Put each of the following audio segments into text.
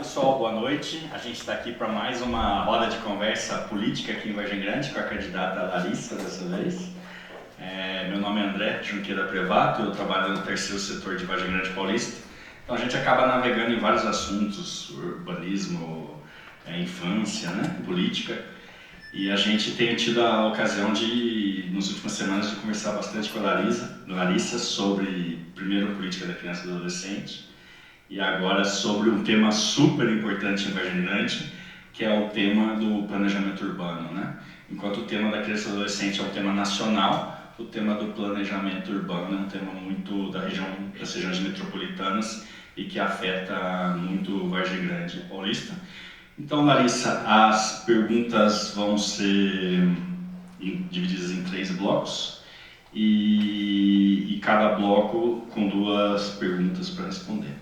pessoal, boa noite. A gente está aqui para mais uma roda de conversa política aqui em Vargem Grande com a candidata Larissa dessa vez. Meu nome é André Junqueira Prevato, eu trabalho no terceiro setor de Vargem Grande Paulista. Então a gente acaba navegando em vários assuntos, urbanismo, infância, né, política. E a gente tem tido a ocasião de, nas últimas semanas, de conversar bastante com a Larissa sobre, primeiro, política da criança e do adolescente, e agora sobre um tema super importante em Vargem Grande, que é o tema do planejamento urbano, né? Enquanto o tema da criança e do adolescente é um tema nacional, o tema do planejamento urbano é um tema muito das regiões metropolitanas e que afeta muito Vargem Grande Paulista. Então, Larissa, as perguntas vão ser divididas em 3 blocos e cada bloco com 2 perguntas para responder.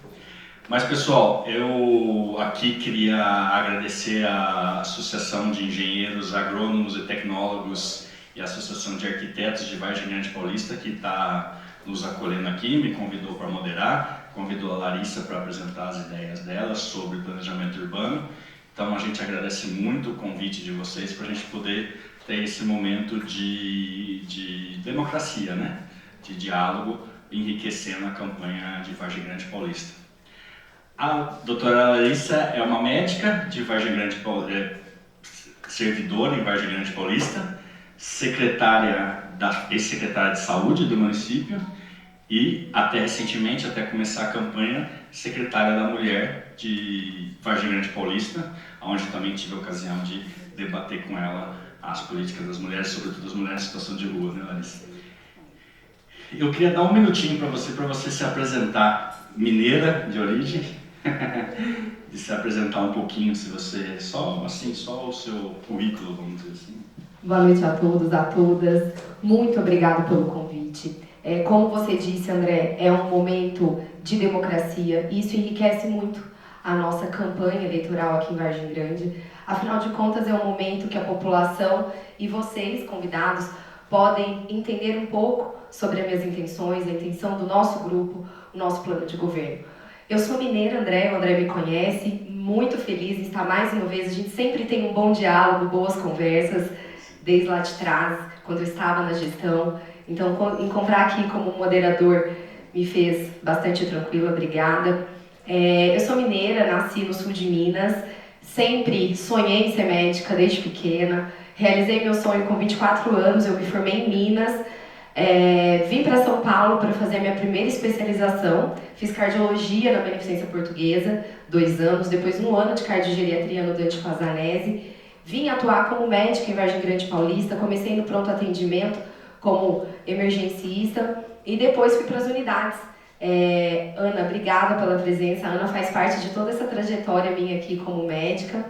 Mas, pessoal, eu aqui queria agradecer a Associação de Engenheiros, Agrônomos e Tecnólogos e a Associação de Arquitetos de Vargem Grande Paulista, que está nos acolhendo aqui, me convidou para moderar, convidou a Larissa para apresentar as ideias dela sobre planejamento urbano. Então, a gente agradece muito o convite de vocês para a gente poder ter esse momento de democracia, né? De diálogo, enriquecendo a campanha de Vargem Grande Paulista. A doutora Larissa é uma médica de Vargem Grande Paulista, servidora em Vargem Grande Paulista, ex-secretária de saúde do município e, até recentemente, até começar a campanha, secretária da Mulher de Vargem Grande Paulista, onde também tive a ocasião de debater com ela as políticas das mulheres, sobretudo as mulheres em situação de rua, né, Larissa? Eu queria dar um minutinho para você se apresentar, mineira de origem, de se apresentar um pouquinho, se você, só o seu currículo, vamos dizer assim. Boa noite a todos, a todas. Muito obrigada pelo convite. Como você disse, André, é um momento de democracia e isso enriquece muito a nossa campanha eleitoral aqui em Vargem Grande. Afinal de contas, é um momento que a população e vocês, convidados, podem entender um pouco sobre as minhas intenções, a intenção do nosso grupo, o nosso plano de governo. Eu sou mineira, André, o André me conhece, muito feliz em estar mais uma vez. A gente sempre tem um bom diálogo, boas conversas, desde lá de trás, quando eu estava na gestão. Então, encontrar aqui como moderador me fez bastante tranquila, obrigada. Eu sou mineira, nasci no sul de Minas, sempre sonhei em ser médica desde pequena. Realizei meu sonho com 24 anos, eu me formei em Minas. Vim para São Paulo para fazer a minha primeira especialização, fiz cardiologia na Beneficência Portuguesa, 2 anos, depois 1 ano de cardiogeriatria no Dante Pazanese. Vim atuar como médica em Vargem Grande Paulista, comecei no pronto atendimento como emergencista e depois fui para as unidades. Ana, obrigada pela presença, a Ana faz parte de toda essa trajetória minha aqui como médica.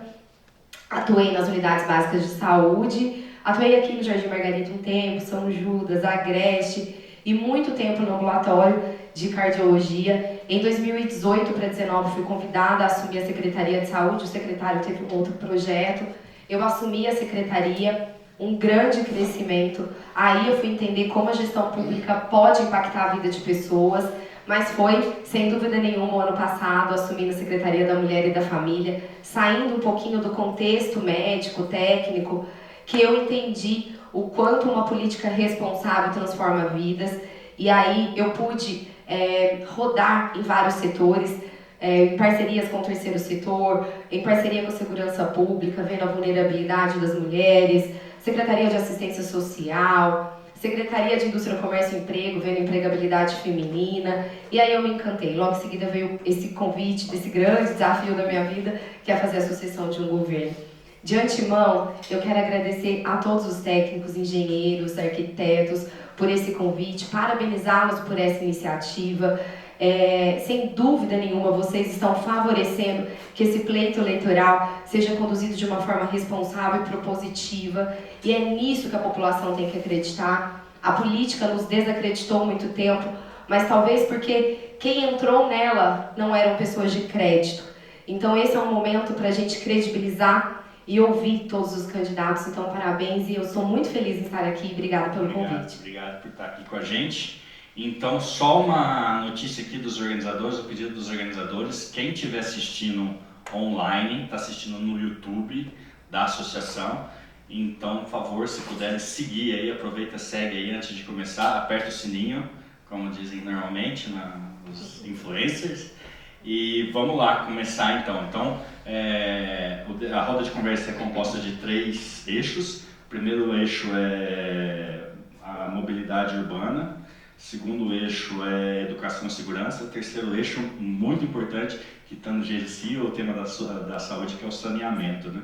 Atuei nas unidades básicas de saúde, atuei aqui no Jardim Margarida um tempo, São Judas, Agreste e muito tempo no ambulatório de cardiologia. Em 2018 para 2019 fui convidada a assumir a Secretaria de Saúde, o secretário teve um outro projeto, eu assumi a secretaria, um grande crescimento. Aí eu fui entender como a gestão pública pode impactar a vida de pessoas, mas foi, sem dúvida nenhuma, o ano passado, assumindo a Secretaria da Mulher e da Família, saindo um pouquinho do contexto médico, técnico, que eu entendi o quanto uma política responsável transforma vidas, e aí eu pude rodar em vários setores, em parcerias com o terceiro setor, em parceria com a segurança pública, vendo a vulnerabilidade das mulheres, Secretaria de Assistência Social, Secretaria de Indústria, Comércio e Emprego, vendo empregabilidade feminina, e aí eu me encantei. Logo em seguida veio esse convite desse grande desafio da minha vida, que é fazer a sucessão de um governo. De antemão, eu quero agradecer a todos os técnicos, engenheiros, arquitetos, por esse convite, parabenizá-los por essa iniciativa. Sem dúvida nenhuma, vocês estão favorecendo que esse pleito eleitoral seja conduzido de uma forma responsável e propositiva, e é nisso que a população tem que acreditar. A política nos desacreditou há muito tempo, mas talvez porque quem entrou nela não eram pessoas de crédito. Então esse é um momento para a gente credibilizar e ouvir todos os candidatos. Então parabéns, e eu sou muito feliz em estar aqui. Obrigada pelo convite. Obrigado por estar aqui com a gente. Então, só uma notícia aqui dos organizadores, o pedido dos organizadores: quem estiver assistindo online, está assistindo no YouTube da associação. Então, por favor, se puderem seguir aí, aproveita, segue aí antes de começar, aperta o sininho, como dizem normalmente os influencers. E vamos lá começar então. Então, a roda de conversa é composta de 3 eixos. O primeiro eixo é a mobilidade urbana. O segundo eixo é educação e segurança. O terceiro eixo, muito importante, que tangencia o tema da saúde, que é o saneamento, né?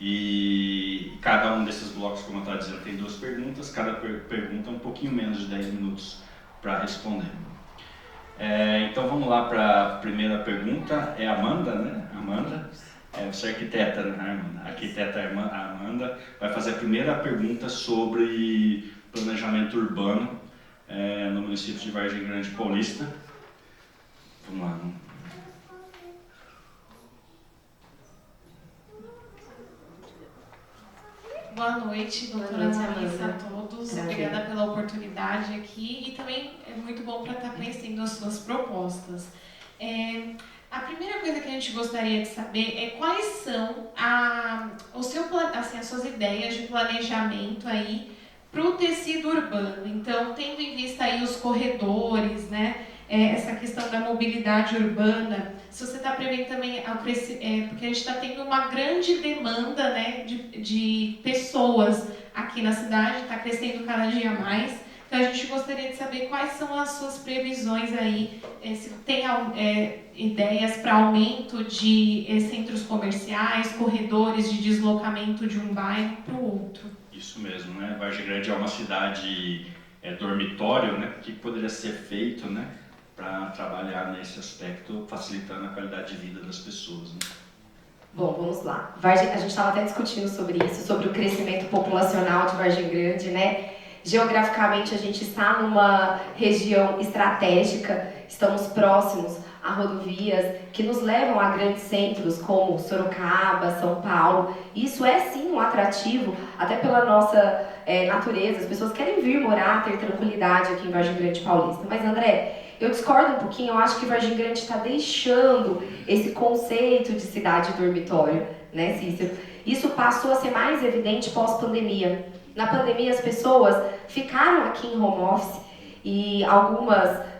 E cada um desses blocos, como eu estava dizendo, tem 2 perguntas. Cada pergunta é um pouquinho menos de 10 minutos para responder. Então vamos lá para a primeira pergunta. É a Amanda, né? Amanda, você é arquiteta, né, Amanda? A arquiteta Amanda vai fazer a primeira pergunta sobre planejamento urbano no município de Vargem Grande Paulista. Vamos lá. Boa noite, doutora Larissa, a todos. Prazer. Obrigada pela oportunidade aqui e também é muito bom para estar conhecendo as suas propostas. A primeira coisa que a gente gostaria de saber é quais são as suas ideias de planejamento aí para o tecido urbano. Então, tendo em vista aí os corredores, né? Essa questão da mobilidade urbana, se você está prevendo também porque a gente está tendo uma grande demanda, né, de pessoas aqui na cidade, está crescendo cada dia mais. Então a gente gostaria de saber quais são as suas previsões aí, se tem ideias para aumento de centros comerciais, corredores de deslocamento de um bairro para o outro. Isso mesmo, né? Vargem Grande é uma cidade dormitório, né? O que poderia ser feito, né, para trabalhar nesse aspecto, facilitando a qualidade de vida das pessoas, né? Bom, vamos lá. A gente estava até discutindo sobre isso, sobre o crescimento populacional de Vargem Grande, né? Geograficamente, a gente está numa região estratégica, estamos próximos a rodovias que nos levam a grandes centros como Sorocaba, São Paulo. Isso é sim um atrativo, até pela nossa natureza. As pessoas querem vir morar, ter tranquilidade aqui em Vargem Grande Paulista. Mas, André, eu discordo um pouquinho. Eu acho que Vargem Grande está deixando esse conceito de cidade dormitório, né, Cícero? Isso passou a ser mais evidente pós-pandemia. Na pandemia, as pessoas ficaram aqui em home office e algumas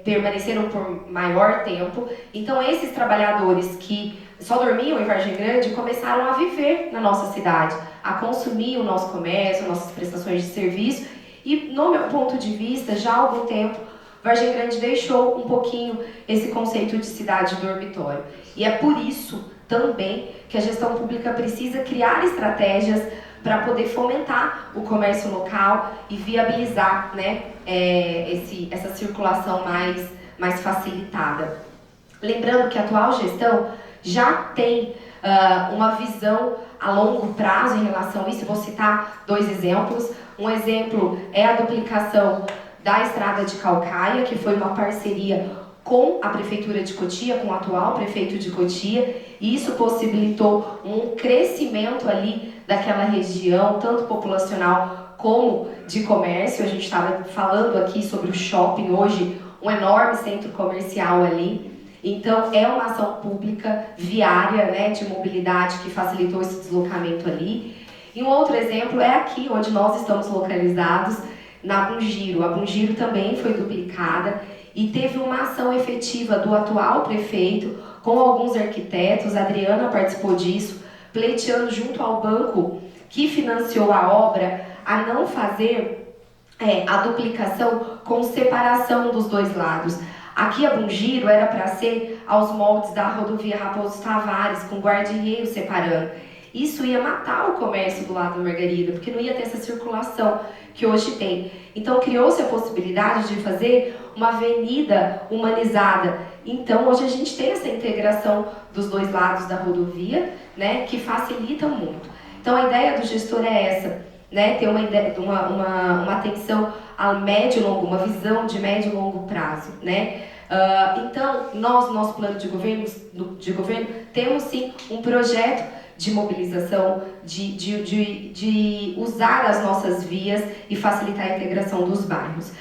permaneceram por maior tempo. Então, esses trabalhadores que só dormiam em Vargem Grande começaram a viver na nossa cidade, a consumir o nosso comércio, nossas prestações de serviço. E, no meu ponto de vista, já há algum tempo, Vargem Grande deixou um pouquinho esse conceito de cidade dormitório. E é por isso também que a gestão pública precisa criar estratégias para poder fomentar o comércio local e viabilizar, né, essa circulação mais facilitada. Lembrando que a atual gestão já tem uma visão a longo prazo em relação a isso. Vou citar 2 exemplos. Um exemplo é a duplicação da Estrada de Calcaia, que foi uma parceria com a Prefeitura de Cotia, com o atual prefeito de Cotia, e isso possibilitou um crescimento ali daquela região, tanto populacional como de comércio. A gente estava falando aqui sobre o shopping hoje, um enorme centro comercial ali. Então, é uma ação pública viária, né, de mobilidade que facilitou esse deslocamento ali. E um outro exemplo é aqui, onde nós estamos localizados, na Bungiro. A Bungiro também foi duplicada e teve uma ação efetiva do atual prefeito com alguns arquitetos. A Adriana participou disso, pleiteando junto ao banco que financiou a obra a não fazer a duplicação com separação dos 2 lados. Aqui a Bungiro era para ser aos moldes da rodovia Raposo Tavares, com guarda-reio separando. Isso ia matar o comércio do lado da Margarida, porque não ia ter essa circulação que hoje tem. Então criou-se a possibilidade de fazer uma avenida humanizada. Então hoje a gente tem essa integração dos 2 lados da rodovia, né, que facilita muito. Então a ideia do gestor é essa, né, ter uma atenção a médio e longo, uma visão de médio e longo prazo, né? Então nós, no nosso plano de governo, temos sim um projeto de mobilização, de usar as nossas vias e facilitar a integração dos bairros.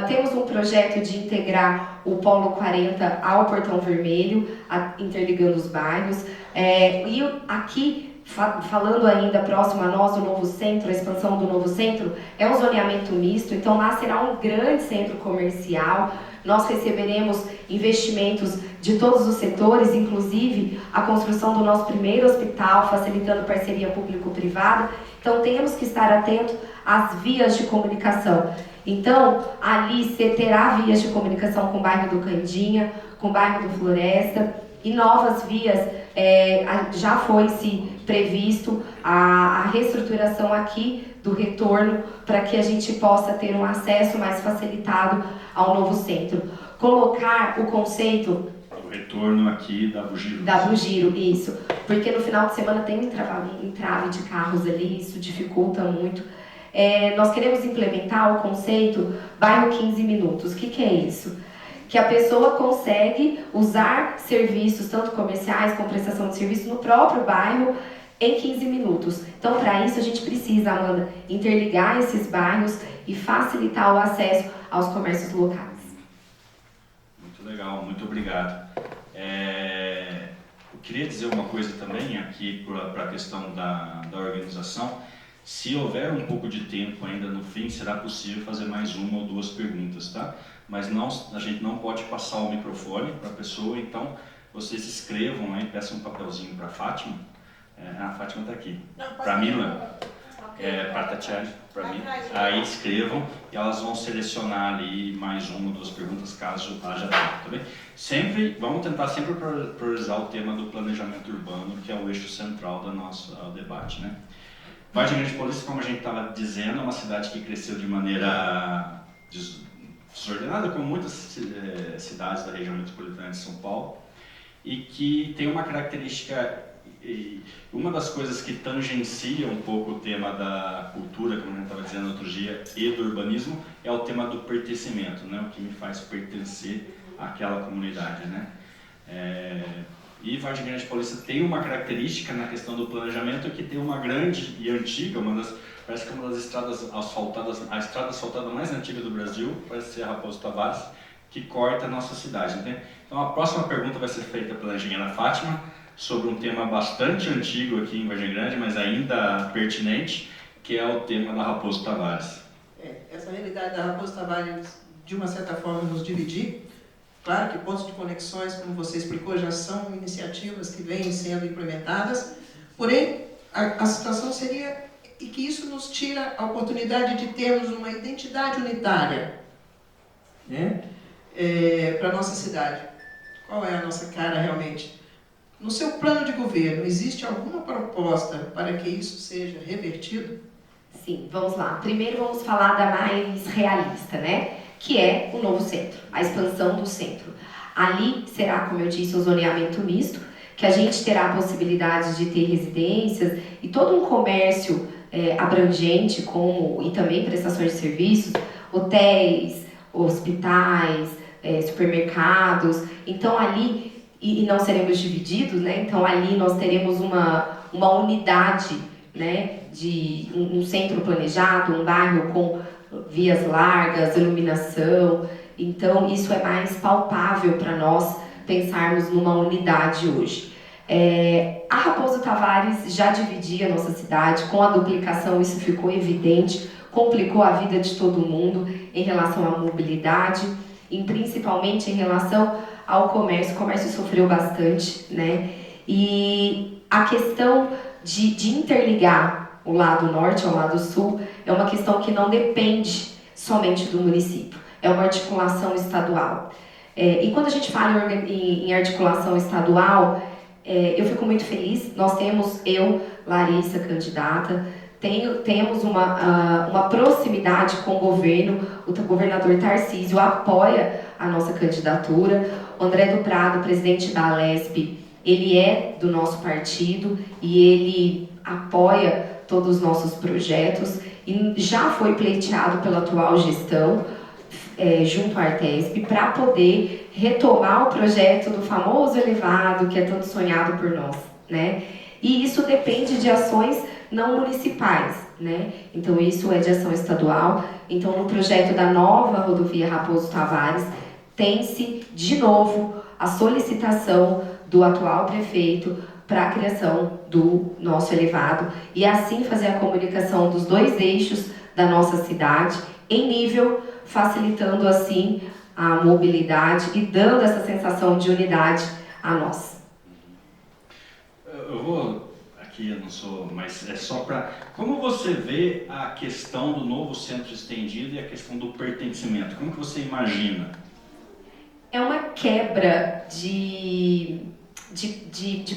Temos um projeto de integrar o Polo 40 ao Portão Vermelho, interligando os bairros. E aqui, falando ainda próximo a nós, o novo centro, a expansão do novo centro, é um zoneamento misto, então lá será um grande centro comercial. Nós receberemos investimentos de todos os setores, inclusive a construção do nosso primeiro hospital, facilitando parceria público-privada. Então temos que estar atentos às vias de comunicação. Então, ali você terá vias de comunicação com o bairro do Candinha, com o bairro do Floresta, e novas vias, já foi se previsto a reestruturação aqui do retorno para que a gente possa ter um acesso mais facilitado ao novo centro. Colocar o conceito... O retorno aqui da Bugiro. Da Bugiro, isso. Porque no final de semana tem um entrave de carros ali, isso dificulta muito. Nós queremos implementar o conceito bairro 15 minutos. O que é isso? Que a pessoa consegue usar serviços, tanto comerciais como prestação de serviço, no próprio bairro em 15 minutos. Então, para isso, a gente precisa, Amanda, interligar esses bairros e facilitar o acesso aos comércios locais. Muito legal, muito obrigado. Eu queria dizer uma coisa também aqui para a questão da organização. Se houver um pouco de tempo ainda no fim, será possível fazer mais uma ou duas perguntas, tá? Mas a gente não pode passar o microfone para a pessoa, então vocês escrevam aí, peçam um papelzinho para a Fátima. A Fátima está aqui. Para a Mila, para a Tatiana, para mim. Aí escrevam e elas vão selecionar ali mais uma ou duas perguntas, caso haja tempo, tá bem? Vamos tentar sempre priorizar o tema do planejamento urbano, que é o eixo central do nosso debate, né? Vargem Grande Paulista, como a gente estava dizendo, é uma cidade que cresceu de maneira desordenada, como muitas cidades da região metropolitana de São Paulo, e que tem uma característica, uma das coisas que tangencia um pouco o tema da cultura, como a gente estava dizendo outro dia, e do urbanismo, é o tema do pertencimento, né? O que me faz pertencer àquela comunidade, né? E Vargem Grande Paulista tem uma característica na questão do planejamento, que tem uma grande e antiga, parece que é uma das estradas asfaltadas, a estrada asfaltada mais antiga do Brasil, parece ser a Raposo Tavares, que corta a nossa cidade. Então a próxima pergunta vai ser feita pela engenheira Fátima, sobre um tema bastante antigo aqui em Vargem Grande, mas ainda pertinente, que é o tema da Raposo Tavares. Essa realidade da Raposo Tavares, de uma certa forma, nos dividir. Claro que pontos de conexões, como você explicou, já são iniciativas que vêm sendo implementadas, porém, a situação seria e que isso nos tira a oportunidade de termos uma identidade unitária, né? Para a nossa cidade. Qual é a nossa cara realmente? No seu plano de governo, existe alguma proposta para que isso seja revertido? Sim, vamos lá. Primeiro vamos falar da mais realista, né? Que é o novo centro, a expansão do centro. Ali será, como eu disse, um zoneamento misto, que a gente terá a possibilidade de ter residências e todo um comércio abrangente, e também prestações de serviços, hotéis, hospitais, supermercados. Então ali, e não seremos divididos, né? Então ali nós teremos uma unidade, né? De um centro planejado, um bairro com vias largas, iluminação. Então isso é mais palpável para nós pensarmos numa unidade hoje. A Raposo Tavares já dividia a nossa cidade, com a duplicação isso ficou evidente, complicou a vida de todo mundo em relação à mobilidade, e principalmente em relação ao comércio. O comércio sofreu bastante, né? E a questão de interligar o lado norte ao lado sul é uma questão que não depende somente do município, é uma articulação estadual. E quando a gente fala em articulação estadual, eu fico muito feliz. Nós temos, Larissa, candidata, temos uma proximidade com o governo. O governador Tarcísio apoia a nossa candidatura. O André do Prado, presidente da Alesp, ele é do nosso partido e ele apoia todos os nossos projetos e já foi pleiteado pela atual gestão, junto à Artesp, para poder retomar o projeto do famoso elevado, que é tanto sonhado por nós, né? E isso depende de ações não municipais, né? Então isso é de ação estadual. Então no projeto da nova rodovia Raposo Tavares tem-se de novo a solicitação do atual prefeito para a criação do nosso elevado e assim fazer a comunicação dos dois eixos da nossa cidade em nível, facilitando assim a mobilidade e dando essa sensação de unidade a nós. Eu vou, aqui eu não sou, mas é só para... Como você vê a questão do novo centro estendido e a questão do pertencimento? Como que você imagina? É uma quebra de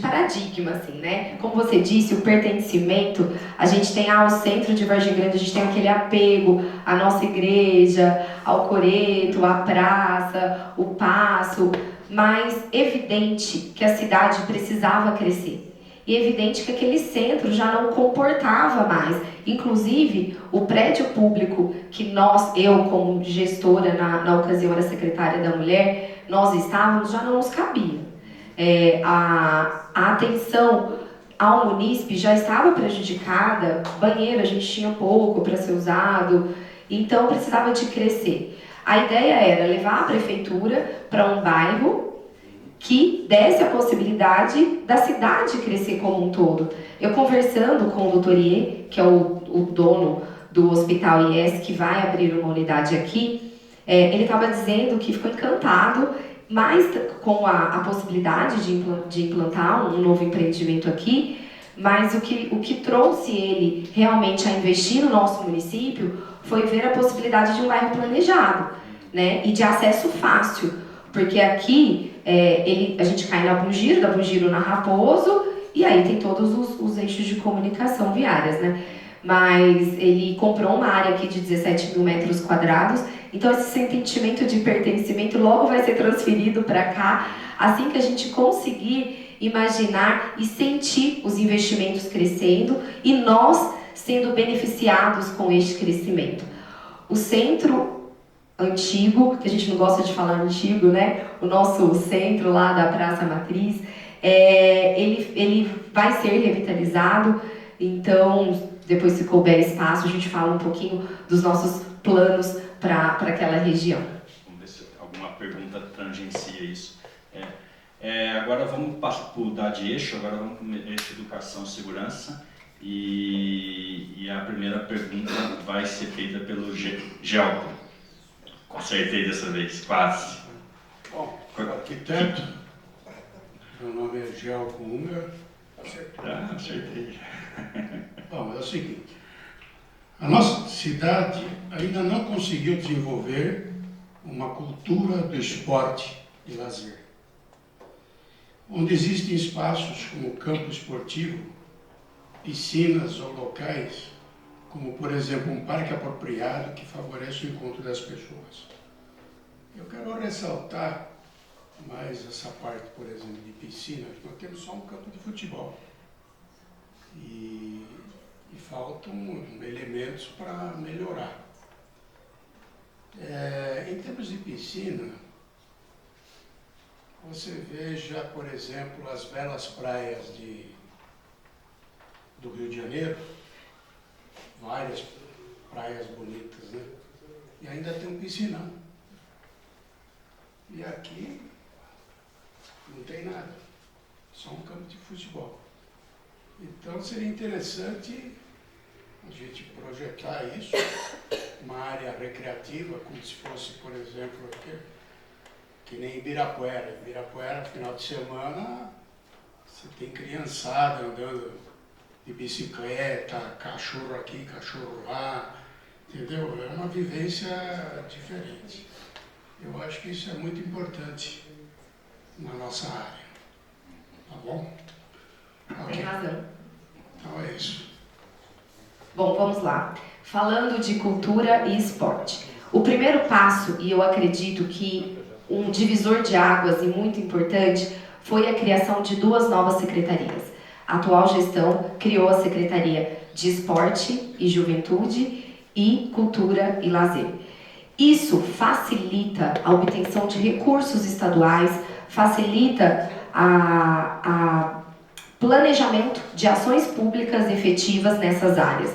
paradigma, assim, né? Como você disse, o pertencimento, a gente tem o centro de Vargem Grande, a gente tem aquele apego à nossa igreja, ao coreto, à praça, o paço, mas evidente que a cidade precisava crescer. E evidente que aquele centro já não comportava mais. Inclusive, o prédio público que eu como gestora, na ocasião era secretária da Mulher, nós estávamos, já não nos cabia. A atenção ao munícipe já estava prejudicada, banheiro a gente tinha pouco para ser usado, então precisava de crescer. A ideia era levar a prefeitura para um bairro que desse a possibilidade da cidade crescer como um todo. Eu conversando com o Dr. Iê, que é o dono do Hospital IES, que vai abrir uma unidade aqui, ele estava dizendo que ficou encantado mais com a possibilidade de implantar um novo empreendimento aqui, mas o que trouxe ele realmente a investir no nosso município foi ver a possibilidade de um bairro planejado, né, e de acesso fácil, porque aqui a gente cai da Bugiro na Raposo, e aí tem todos os eixos de comunicação viárias, né? Mas ele comprou uma área aqui de 17 mil metros quadrados, então esse sentimento de pertencimento logo vai ser transferido para cá, assim que a gente conseguir imaginar e sentir os investimentos crescendo e nós sendo beneficiados com este crescimento. O centro antigo, que a gente não gosta de falar antigo, né? O nosso centro lá da Praça Matriz, ele vai ser revitalizado, então depois se couber espaço a gente fala um pouquinho dos nossos planos para aquela região. Vamos ver se alguma pergunta tangencia isso. Agora vamos mudar de eixo, agora vamos para o eixo educação e segurança, e a primeira pergunta vai ser feita pelo Gelco. Acertei dessa vez, quase. Bom, arquiteto, meu nome é Gelco Unger. Acertei. Bom, é o seguinte, a nossa cidade ainda não conseguiu desenvolver uma cultura do esporte e lazer, onde existem espaços como campo esportivo, piscinas ou locais como, por exemplo, um parque apropriado que favorece o encontro das pessoas. Eu quero ressaltar mais essa parte, por exemplo, de piscina. Nós temos só um campo de futebol e faltam elementos para melhorar. Em termos de piscina, você veja, por exemplo, as belas praias do Rio de Janeiro, várias praias bonitas, né? E ainda tem um piscinão. E aqui não tem nada, só um campo de futebol. Então seria interessante a gente projetar isso, uma área recreativa, como se fosse, por exemplo, aqui, que nem Ibirapuera. Ibirapuera, final de semana, você tem criançada andando de bicicleta, cachorro aqui, cachorro lá, entendeu? É uma vivência diferente. Eu acho que isso é muito importante na nossa área. Tá bom? Tem razão. Então é isso. Bom, vamos lá. Falando de cultura e esporte. O primeiro passo, e eu acredito que um divisor de águas e muito importante, foi a criação de 2 novas secretarias. A atual gestão criou a Secretaria de Esporte e Juventude e Cultura e Lazer. Isso facilita a obtenção de recursos estaduais, facilita a planejamento de ações públicas efetivas nessas áreas.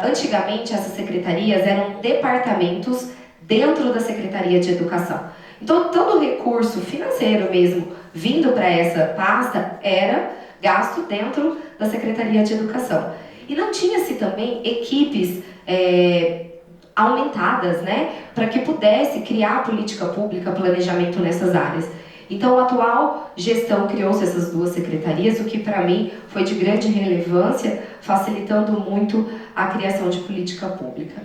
Antigamente, essas secretarias eram departamentos dentro da Secretaria de Educação. Então, todo o recurso financeiro mesmo vindo para essa pasta era gasto dentro da Secretaria de Educação. E não tinha-se também equipes aumentadas, né, para que pudesse criar política pública, planejamento nessas áreas. Então, a atual gestão criou-se essas duas secretarias, o que para mim foi de grande relevância, facilitando muito a criação de política pública.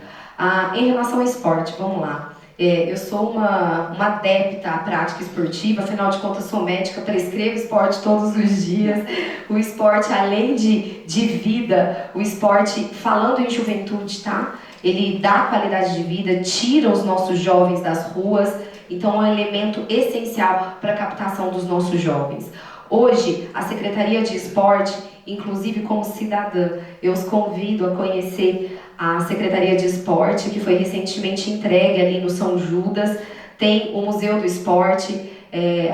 Em relação ao esporte, vamos lá. Eu sou uma adepta à prática esportiva, afinal de contas sou médica, prescrevo esporte todos os dias. O esporte, além de vida, o esporte, falando em juventude, tá? Ele dá qualidade de vida, tira os nossos jovens das ruas, então é um elemento essencial para a captação dos nossos jovens. Hoje, a Secretaria de Esporte, inclusive como cidadã, eu os convido a conhecer a Secretaria de Esporte, que foi recentemente entregue ali no São Judas. Tem o Museu do Esporte,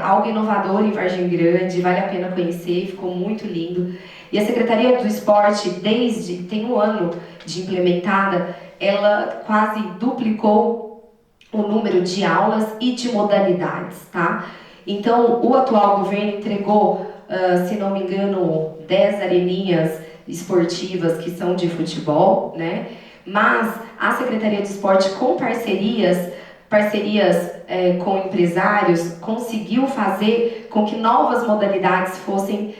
algo inovador em Vargem Grande, vale a pena conhecer, ficou muito lindo. E a Secretaria do Esporte, tem um ano de implementada, ela quase duplicou o número de aulas e de modalidades, tá? Então, o atual governo entregou, se não me engano, 10 areninhas esportivas que são de futebol, né? Mas a Secretaria de Esporte, com parcerias com empresários, conseguiu fazer com que novas modalidades fossem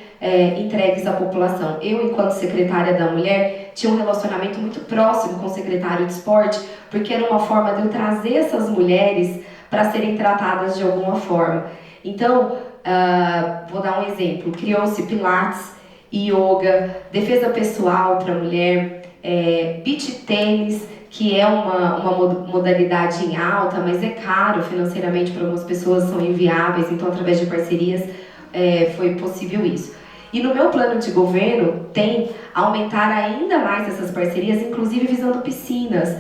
entregues à população. Eu, enquanto secretária da Mulher, tinha um relacionamento muito próximo com o secretário de Esporte, porque era uma forma de eu trazer essas mulheres para serem tratadas de alguma forma. Então, vou dar um exemplo. Criou-se pilates, yoga, defesa pessoal para a mulher, beach tênis, que é uma modalidade em alta, mas é caro financeiramente para algumas pessoas, são inviáveis, então através de parcerias foi possível isso. E no meu plano de governo tem aumentar ainda mais essas parcerias, inclusive visando piscinas.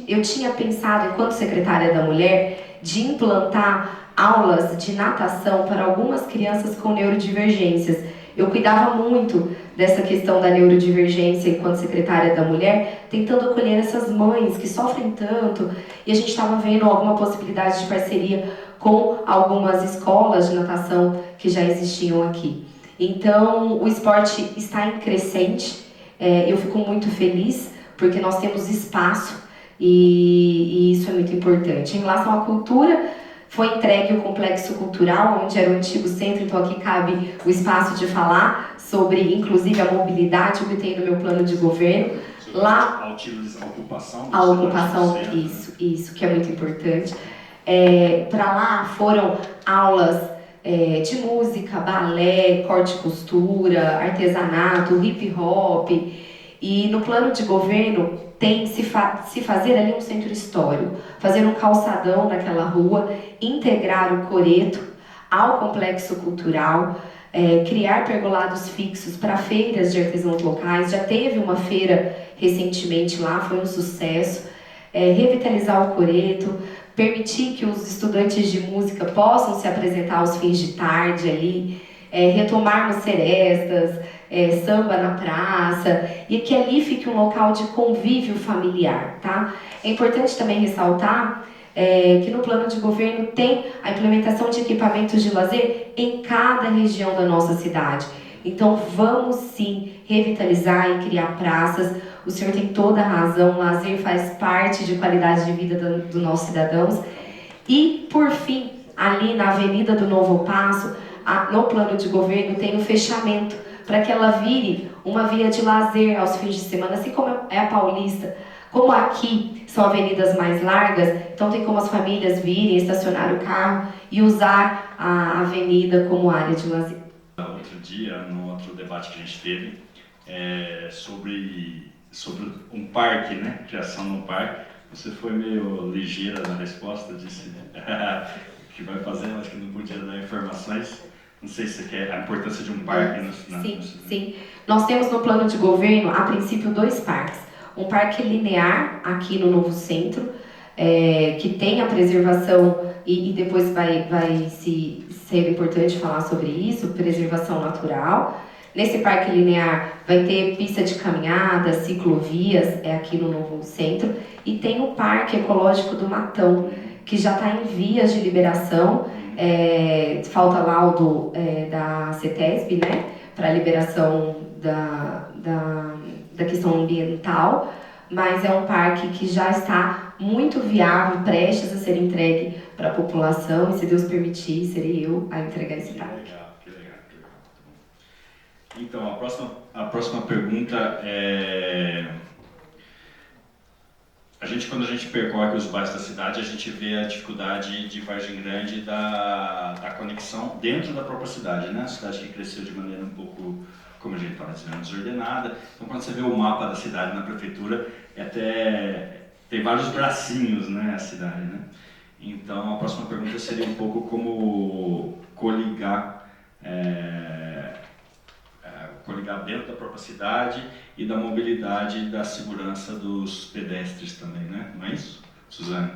Eu tinha pensado, enquanto secretária da Mulher, de implantar aulas de natação para algumas crianças com neurodivergências. Eu cuidava muito dessa questão da neurodivergência enquanto secretária da Mulher, tentando acolher essas mães que sofrem tanto, e a gente estava vendo alguma possibilidade de parceria com algumas escolas de natação que já existiam aqui. Então, o esporte está em crescente, eu fico muito feliz, porque nós temos espaço, e isso é muito importante. Em relação à cultura, foi entregue o Complexo Cultural, onde era o antigo centro, então aqui cabe o espaço de falar sobre, inclusive, a mobilidade, o que tem no meu plano de governo. Lá, a ocupação, isso, que é muito importante. Para lá foram aulas de música, balé, corte e costura, artesanato, hip hop. E no plano de governo tem se fazer ali um centro histórico, fazer um calçadão naquela rua, integrar o coreto ao complexo cultural, criar pergolados fixos para feiras de artesãos locais. Já teve uma feira recentemente lá, foi um sucesso. Revitalizar o coreto, permitir que os estudantes de música possam se apresentar aos fins de tarde ali, retomarmos serestas, samba na praça, e que ali fique um local de convívio familiar, tá? É importante também ressaltar que no plano de governo tem a implementação de equipamentos de lazer em cada região da nossa cidade. Então vamos sim revitalizar e criar praças. O senhor tem toda a razão, o lazer faz parte de qualidade de vida dos nossos cidadãos. E, por fim, ali na Avenida do Novo Passo, no plano de governo tem o fechamento, para que ela vire uma via de lazer aos fins de semana, assim como é a Paulista. Como aqui são avenidas mais largas, então tem como as famílias virem, estacionar o carro e usar a avenida como área de lazer. Outro dia, no outro debate que a gente teve, sobre um parque, né? Criação de um parque. Você foi meio ligeira na resposta, disse que vai fazer, acho que não podia dar informações. Não sei se você quer a importância de um parque. Sim. Nós temos no plano de governo, a princípio, 2 parques. Um parque linear aqui no Novo Centro, que tem a preservação, e depois vai ser importante falar sobre isso, preservação natural, Nesse parque linear vai ter pista de caminhada, ciclovias, é aqui no novo centro, e tem o Parque Ecológico do Matão, que já está em vias de liberação, falta laudo da CETESB, né, para liberação da questão ambiental, mas é um parque que já está muito viável, prestes a ser entregue para a população, e se Deus permitir, serei eu a entregar esse parque. Que legal. Então, a próxima pergunta é... Quando a gente percorre os bairros da cidade, a gente vê a dificuldade de Vargem Grande da conexão dentro da própria cidade, né? A cidade que cresceu de maneira um pouco, como a gente estava dizendo, desordenada. Então, quando você vê o mapa da cidade na prefeitura, tem vários bracinhos, né, a cidade, né? Então, a próxima pergunta seria um pouco como coligar dentro da própria cidade e da mobilidade e da segurança dos pedestres também, né? Não é isso, Suzane?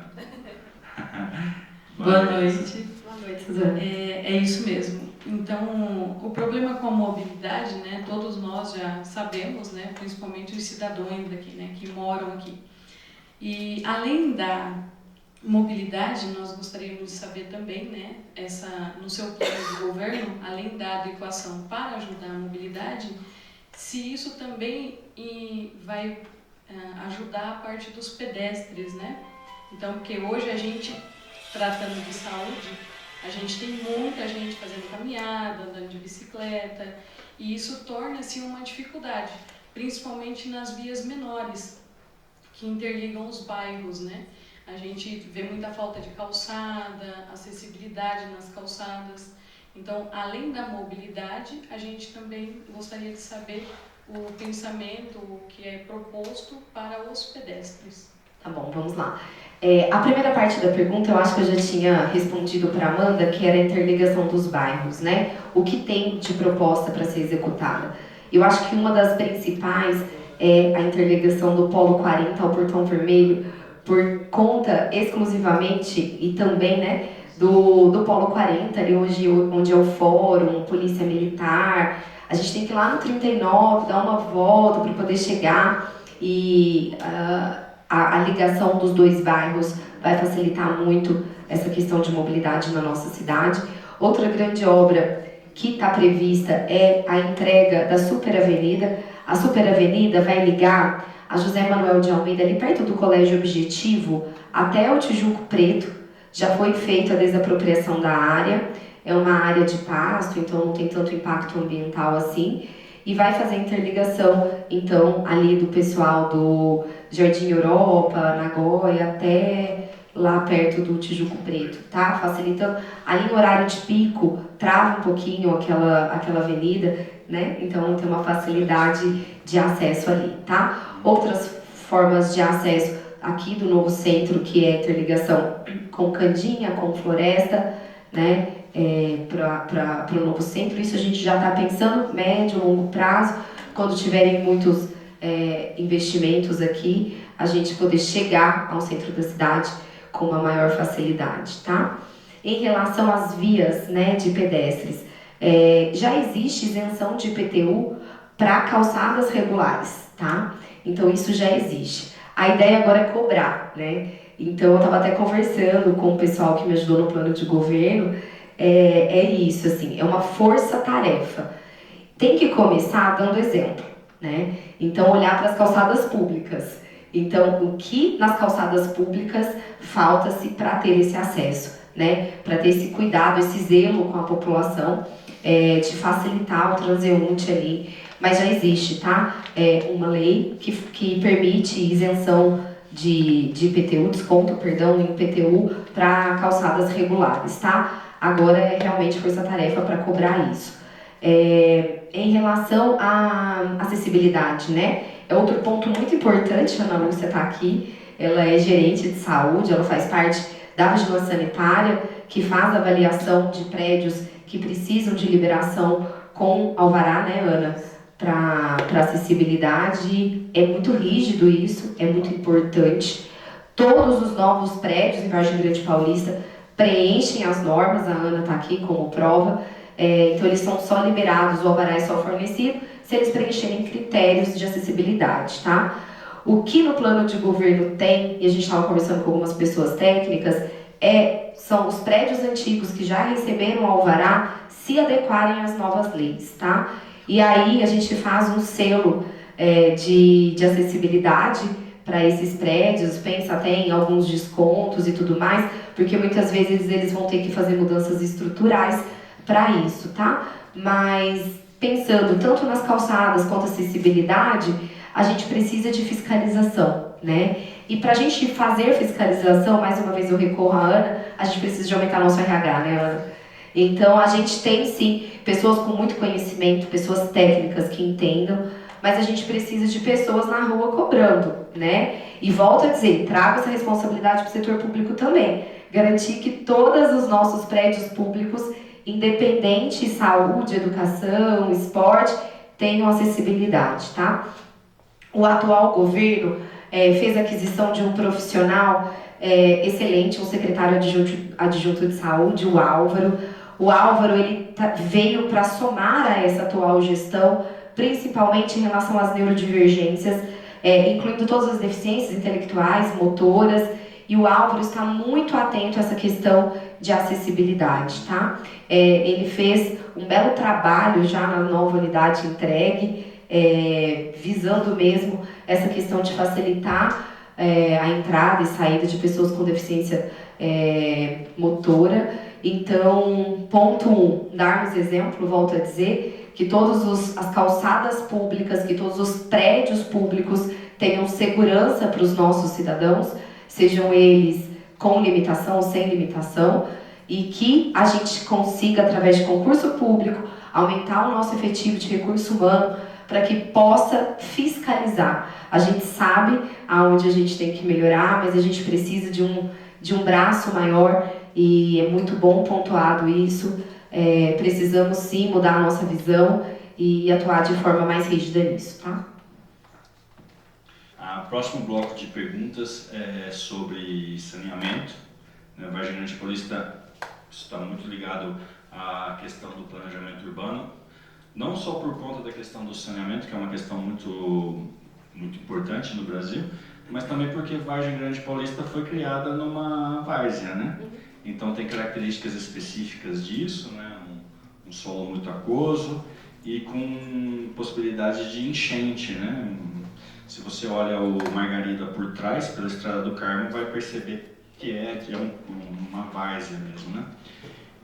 Boa noite. Boa noite, Suzane. É isso mesmo. Então, o problema com a mobilidade, né, todos nós já sabemos, né, principalmente os cidadãos daqui, né, que moram aqui. E além da mobilidade, nós gostaríamos de saber também, né, no seu plano de governo, além da adequação para ajudar a mobilidade, se isso também vai ajudar a parte dos pedestres, né? Então, porque hoje a gente, tratando de saúde, a gente tem muita gente fazendo caminhada, andando de bicicleta, e isso torna-se uma dificuldade, principalmente nas vias menores, que interligam os bairros, né? A gente vê muita falta de calçada, acessibilidade nas calçadas. Então, além da mobilidade, a gente também gostaria de saber o pensamento que é proposto para os pedestres. Tá bom, vamos lá. A primeira parte da pergunta eu acho que eu já tinha respondido para a Amanda, que era a interligação dos bairros, né? O que tem de proposta para ser executada? Eu acho que uma das principais é a interligação do Polo 40 ao Portão Vermelho, por conta exclusivamente e também, né, do Polo 40, ali onde é o Fórum, Polícia Militar. A gente tem que ir lá no 39, dar uma volta para poder chegar, e a ligação dos dois bairros vai facilitar muito essa questão de mobilidade na nossa cidade. Outra grande obra que está prevista é a entrega da Superavenida. A Superavenida vai ligar a José Manuel de Almeida, ali perto do Colégio Objetivo, até o Tijuco Preto. Já foi feita a desapropriação da área, é uma área de pasto, então não tem tanto impacto ambiental assim, e vai fazer interligação, então, ali do pessoal do Jardim Europa, Nagoya, até lá perto do Tijuco Preto, tá? Facilitando. Ali no horário de pico, trava um pouquinho aquela avenida, né? Então tem uma facilidade de acesso ali, tá? Outras formas de acesso aqui do novo centro, que é a interligação com Candinha, com Floresta, né? Para o novo centro. Isso a gente já está pensando médio, longo prazo, quando tiverem muitos investimentos aqui, a gente poder chegar ao centro da cidade com uma maior facilidade, tá? Em relação às vias, né, de pedestres, já existe isenção de IPTU para calçadas regulares, tá? Então isso já existe. A ideia agora é cobrar, né? Então eu estava até conversando com o pessoal que me ajudou no plano de governo, isso, assim, é uma força-tarefa. Tem que começar dando exemplo, né? Então olhar para as calçadas públicas. Então, o que nas calçadas públicas falta-se para ter esse acesso, né? Para ter esse cuidado, esse zelo com a população, de facilitar o transeunte ali. Mas já existe, tá? Uma lei que permite isenção de IPTU, desconto, perdão, em IPTU para calçadas regulares, tá? Agora é realmente força-tarefa para cobrar isso. Em relação à acessibilidade, né? É outro ponto muito importante. A Ana Lúcia está aqui, ela é gerente de saúde, ela faz parte da vigilância sanitária, que faz avaliação de prédios que precisam de liberação com alvará, né, Ana? Para acessibilidade. É muito rígido isso, é muito importante. Todos os novos prédios em Vargem Grande Paulista preenchem as normas, a Ana está aqui como prova. Então eles são só liberados, o alvará é só fornecido se eles preencherem critérios de acessibilidade, tá? O que no plano de governo tem, e a gente estava conversando com algumas pessoas técnicas, são os prédios antigos que já receberam o alvará se adequarem às novas leis, tá? E aí a gente faz um selo de acessibilidade para esses prédios, pensa até em alguns descontos e tudo mais, porque muitas vezes eles vão ter que fazer mudanças estruturais para isso, tá? Mas pensando tanto nas calçadas quanto acessibilidade, a gente precisa de fiscalização, né? E para a gente fazer fiscalização, mais uma vez eu recorro à Ana, a gente precisa de aumentar nosso RH, né, Ana? Então a gente tem sim pessoas com muito conhecimento, pessoas técnicas que entendam, mas a gente precisa de pessoas na rua cobrando, né? E volto a dizer, trago essa responsabilidade para o setor público também. Garantir que todos os nossos prédios públicos, independente saúde, educação, esporte, tenham acessibilidade, tá? O atual governo fez aquisição de um profissional excelente, um secretário adjunto de saúde, o Álvaro. O Álvaro ele veio para somar a essa atual gestão, principalmente em relação às neurodivergências, incluindo todas as deficiências intelectuais, motoras, e o Álvaro está muito atento a essa questão de acessibilidade, tá? Ele fez um belo trabalho já na nova unidade entregue, visando mesmo essa questão de facilitar a entrada e saída de pessoas com deficiência motora. Então, ponto 1, darmos exemplo, volto a dizer, que todas as calçadas públicas, que todos os prédios públicos tenham segurança para os nossos cidadãos, sejam eles com limitação ou sem limitação, e que a gente consiga, através de concurso público, aumentar o nosso efetivo de recurso humano para que possa fiscalizar. A gente sabe aonde a gente tem que melhorar, mas a gente precisa de um braço maior, e é muito bom pontuado isso. Precisamos sim mudar a nossa visão e atuar de forma mais rígida nisso, tá? O próximo bloco de perguntas é sobre saneamento. Vargem Grande Paulista está muito ligado à questão do planejamento urbano, não só por conta da questão do saneamento, que é uma questão muito importante no Brasil, mas também porque Vargem Grande Paulista foi criada numa várzea, né? Então tem características específicas disso, né? Um solo muito aquoso e com possibilidade de enchente, né? Se você olha o Margarida por trás, pela Estrada do Carmo, vai perceber que é uma várzea mesmo, né?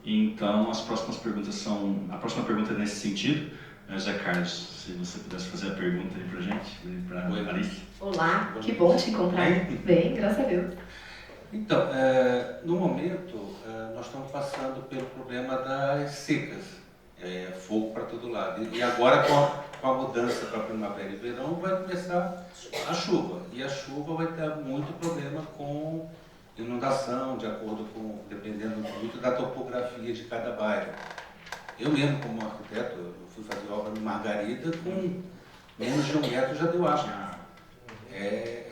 Então as próximas perguntas são... A próxima pergunta é nesse sentido. José Carlos, se você pudesse fazer a pergunta aí pra gente, pra Alice. Olá, que bom te encontrar. Bem, graças a Deus. Então, no momento, nós estamos passando pelo problema das secas, fogo para todo lado. E agora, com a mudança para primavera e verão, vai começar a chuva. E a chuva vai ter muito problema com inundação, dependendo muito da topografia de cada bairro. Eu mesmo, como arquiteto, eu fui fazer obra no Margarida, com menos de 1 metro já deu água. É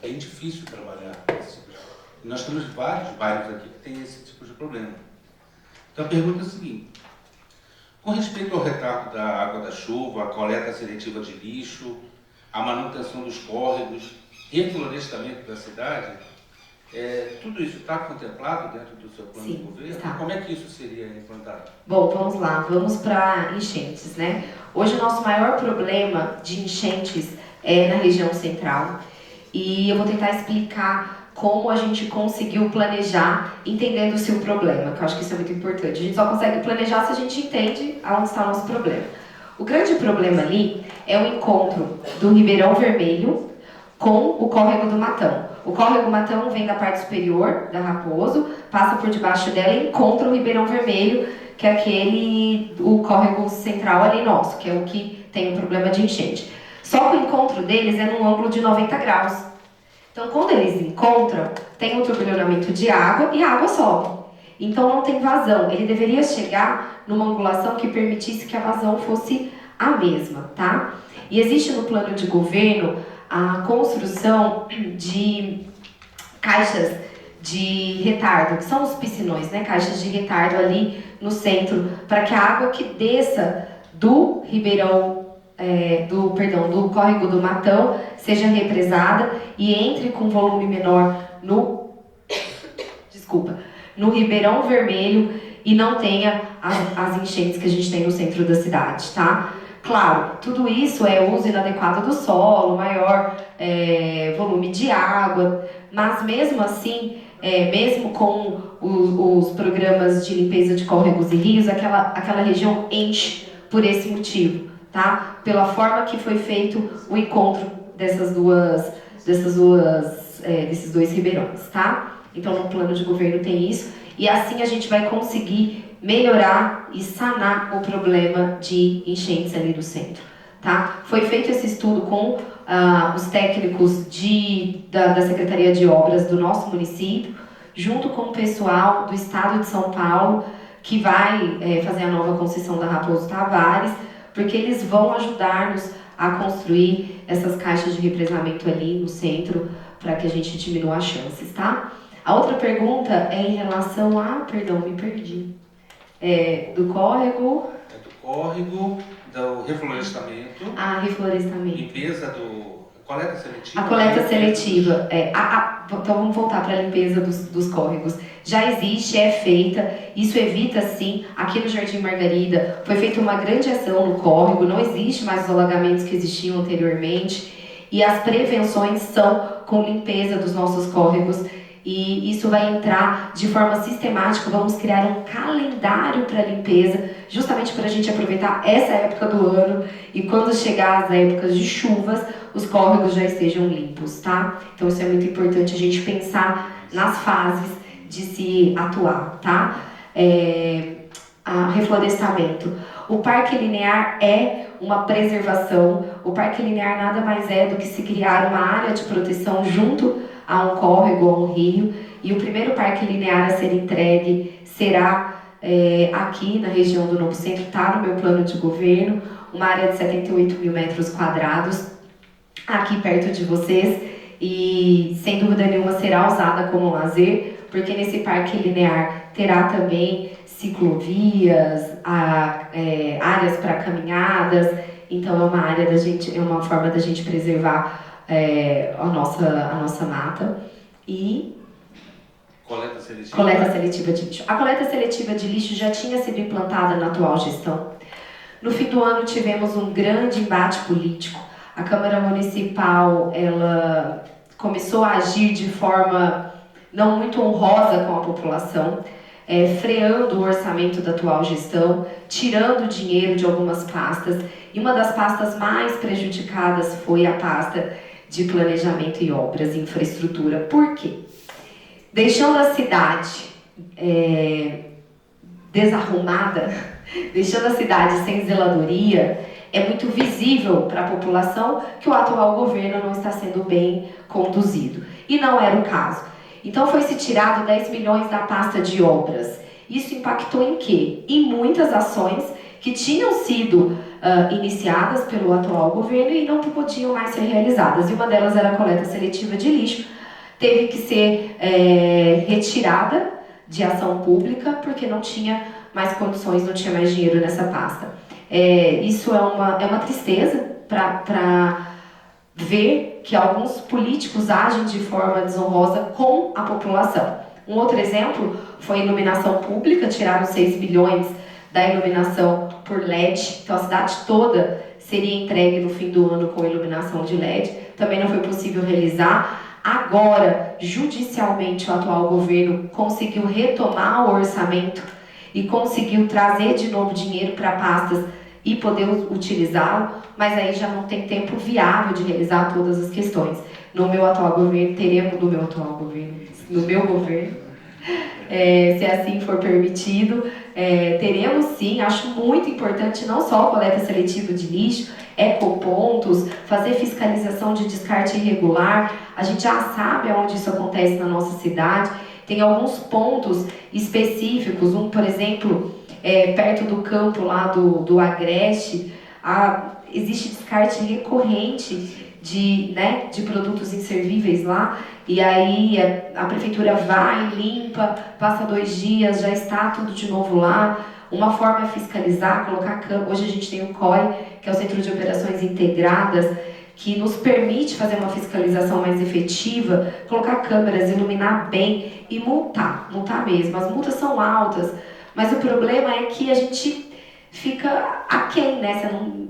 bem difícil trabalhar esse tipo de coisa. Nós temos vários bairros aqui que têm esse tipo de problema. Então a pergunta é a seguinte: com respeito ao retrato da água da chuva, a coleta seletiva de lixo, a manutenção dos córregos e o florestamento da cidade, tudo isso está contemplado dentro do seu plano de governo? Está. Como é que isso seria implantado? Bom, vamos lá, vamos para enchentes, né? Hoje o nosso maior problema de enchentes é na região central, e eu vou tentar explicar como a gente conseguiu planejar entendendo-se o problema, que eu acho que isso é muito importante. A gente só consegue planejar se a gente entende aonde está o nosso problema. O grande problema ali é o encontro do Ribeirão Vermelho com o Córrego do Matão. O Córrego Matão vem da parte superior da Raposo, passa por debaixo dela e encontra o Ribeirão Vermelho, que é o córrego central ali nosso, que é o que tem um problema de enchente. Só que o encontro deles é num ângulo de 90 graus. Então, quando eles encontram, tem um turbilhonamento de água e a água sobe. Então, não tem vazão. Ele deveria chegar numa angulação que permitisse que a vazão fosse a mesma, tá? E existe no plano de governo a construção de caixas de retardo, que são os piscinões, né? Caixas de retardo ali no centro, para que a água que desça do ribeirão, do córrego do Matão, seja represada e entre com volume menor no Ribeirão Vermelho e não tenha as enchentes que a gente tem no centro da cidade, tá? Claro, tudo isso é uso inadequado do solo, maior volume de água, mas mesmo assim, mesmo com os programas de limpeza de córregos e rios, aquela região enche por esse motivo, tá? Pela forma que foi feito o encontro desses dois ribeirões, tá? Então, no plano de governo tem isso, e assim a gente vai conseguir melhorar e sanar o problema de enchentes ali do centro, tá? Foi feito esse estudo com os técnicos da Secretaria de Obras do nosso município, junto com o pessoal do Estado de São Paulo, que vai fazer a nova concessão da Raposo Tavares, porque eles vão ajudar-nos a construir essas caixas de represamento ali no centro, para que a gente diminua as chances, tá? A outra pergunta é em relação a... Perdão, me perdi. Do córrego... Do córrego, do reflorestamento. Reflorestamento. Limpeza do... Coleta seletiva. A coleta seletiva. Então vamos voltar para a limpeza dos córregos. Já existe, é feita, isso evita sim. Aqui no Jardim Margarida foi feita uma grande ação no córrego, não existe mais os alagamentos que existiam anteriormente. E as prevenções são com limpeza dos nossos córregos. E isso vai entrar de forma sistemática, vamos criar um calendário para limpeza, justamente para a gente aproveitar essa época do ano e quando chegar as épocas de chuvas, os córregos já estejam limpos, tá? Então isso é muito importante a gente pensar nas fases de se atuar, tá? Reflorestamento. O Parque Linear é uma preservação, o Parque Linear nada mais é do que se criar uma área de proteção junto a um córrego, a um rio, e o primeiro parque linear a ser entregue será aqui na região do Novo Centro, está no meu plano de governo, uma área de 78 mil metros quadrados, aqui perto de vocês, e sem dúvida nenhuma será usada como lazer, porque nesse parque linear terá também ciclovias, áreas para caminhadas, então é uma forma da gente preservar a nossa mata. E coleta seletiva de lixo. A coleta seletiva de lixo já tinha sido implantada na atual gestão. No fim do ano tivemos um grande embate político. A Câmara Municipal ela começou a agir de forma não muito honrosa com a população, freando o orçamento da atual gestão, tirando dinheiro de algumas pastas, e uma das pastas mais prejudicadas foi a pasta de planejamento e obras e infraestrutura. Por quê? Deixando a cidade desarrumada, deixando a cidade sem zeladoria, é muito visível para a população que o atual governo não está sendo bem conduzido. E não era o caso. Então foi-se tirado 10 milhões da pasta de obras. Isso impactou em quê? Em muitas ações que tinham sido iniciadas pelo atual governo e não podiam mais ser realizadas. E uma delas era a coleta seletiva de lixo. Teve que ser retirada de ação pública porque não tinha mais condições, não tinha mais dinheiro nessa pasta. Isso é uma tristeza para ver que alguns políticos agem de forma desonrosa com a população. Um outro exemplo foi a iluminação pública, tiraram 6 bilhões da iluminação por LED, então a cidade toda seria entregue no fim do ano com iluminação de LED, também não foi possível realizar. Agora, judicialmente, o atual governo conseguiu retomar o orçamento e conseguiu trazer de novo dinheiro para pastas e poder utilizá-lo, mas aí já não tem tempo viável de realizar todas as questões. No meu governo, se assim for permitido, teremos sim, acho muito importante não só a coleta seletiva de lixo, ecopontos, fazer fiscalização de descarte irregular. A gente já sabe onde isso acontece na nossa cidade, tem alguns pontos específicos, por exemplo, perto do campo lá do Agreste, existe descarte recorrente de produtos inservíveis lá, e aí a prefeitura vai, limpa, passa 2 dias, já está tudo de novo lá. Uma forma é fiscalizar, colocar câmera. Hoje a gente tem o COI, que é o Centro de Operações Integradas, que nos permite fazer uma fiscalização mais efetiva, colocar câmeras, iluminar bem e multar mesmo. As multas são altas, mas o problema é que a gente fica aquém, né? Você não...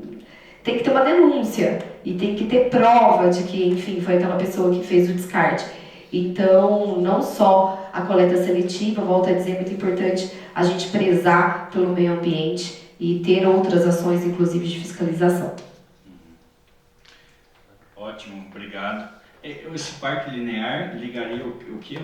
Tem que ter uma denúncia e tem que ter prova de que, enfim, foi aquela pessoa que fez o descarte. Então, não só a coleta seletiva, volto a dizer, é muito importante a gente prezar pelo meio ambiente e ter outras ações, inclusive de fiscalização. Ótimo, obrigado. Esse parque linear ligaria o quê?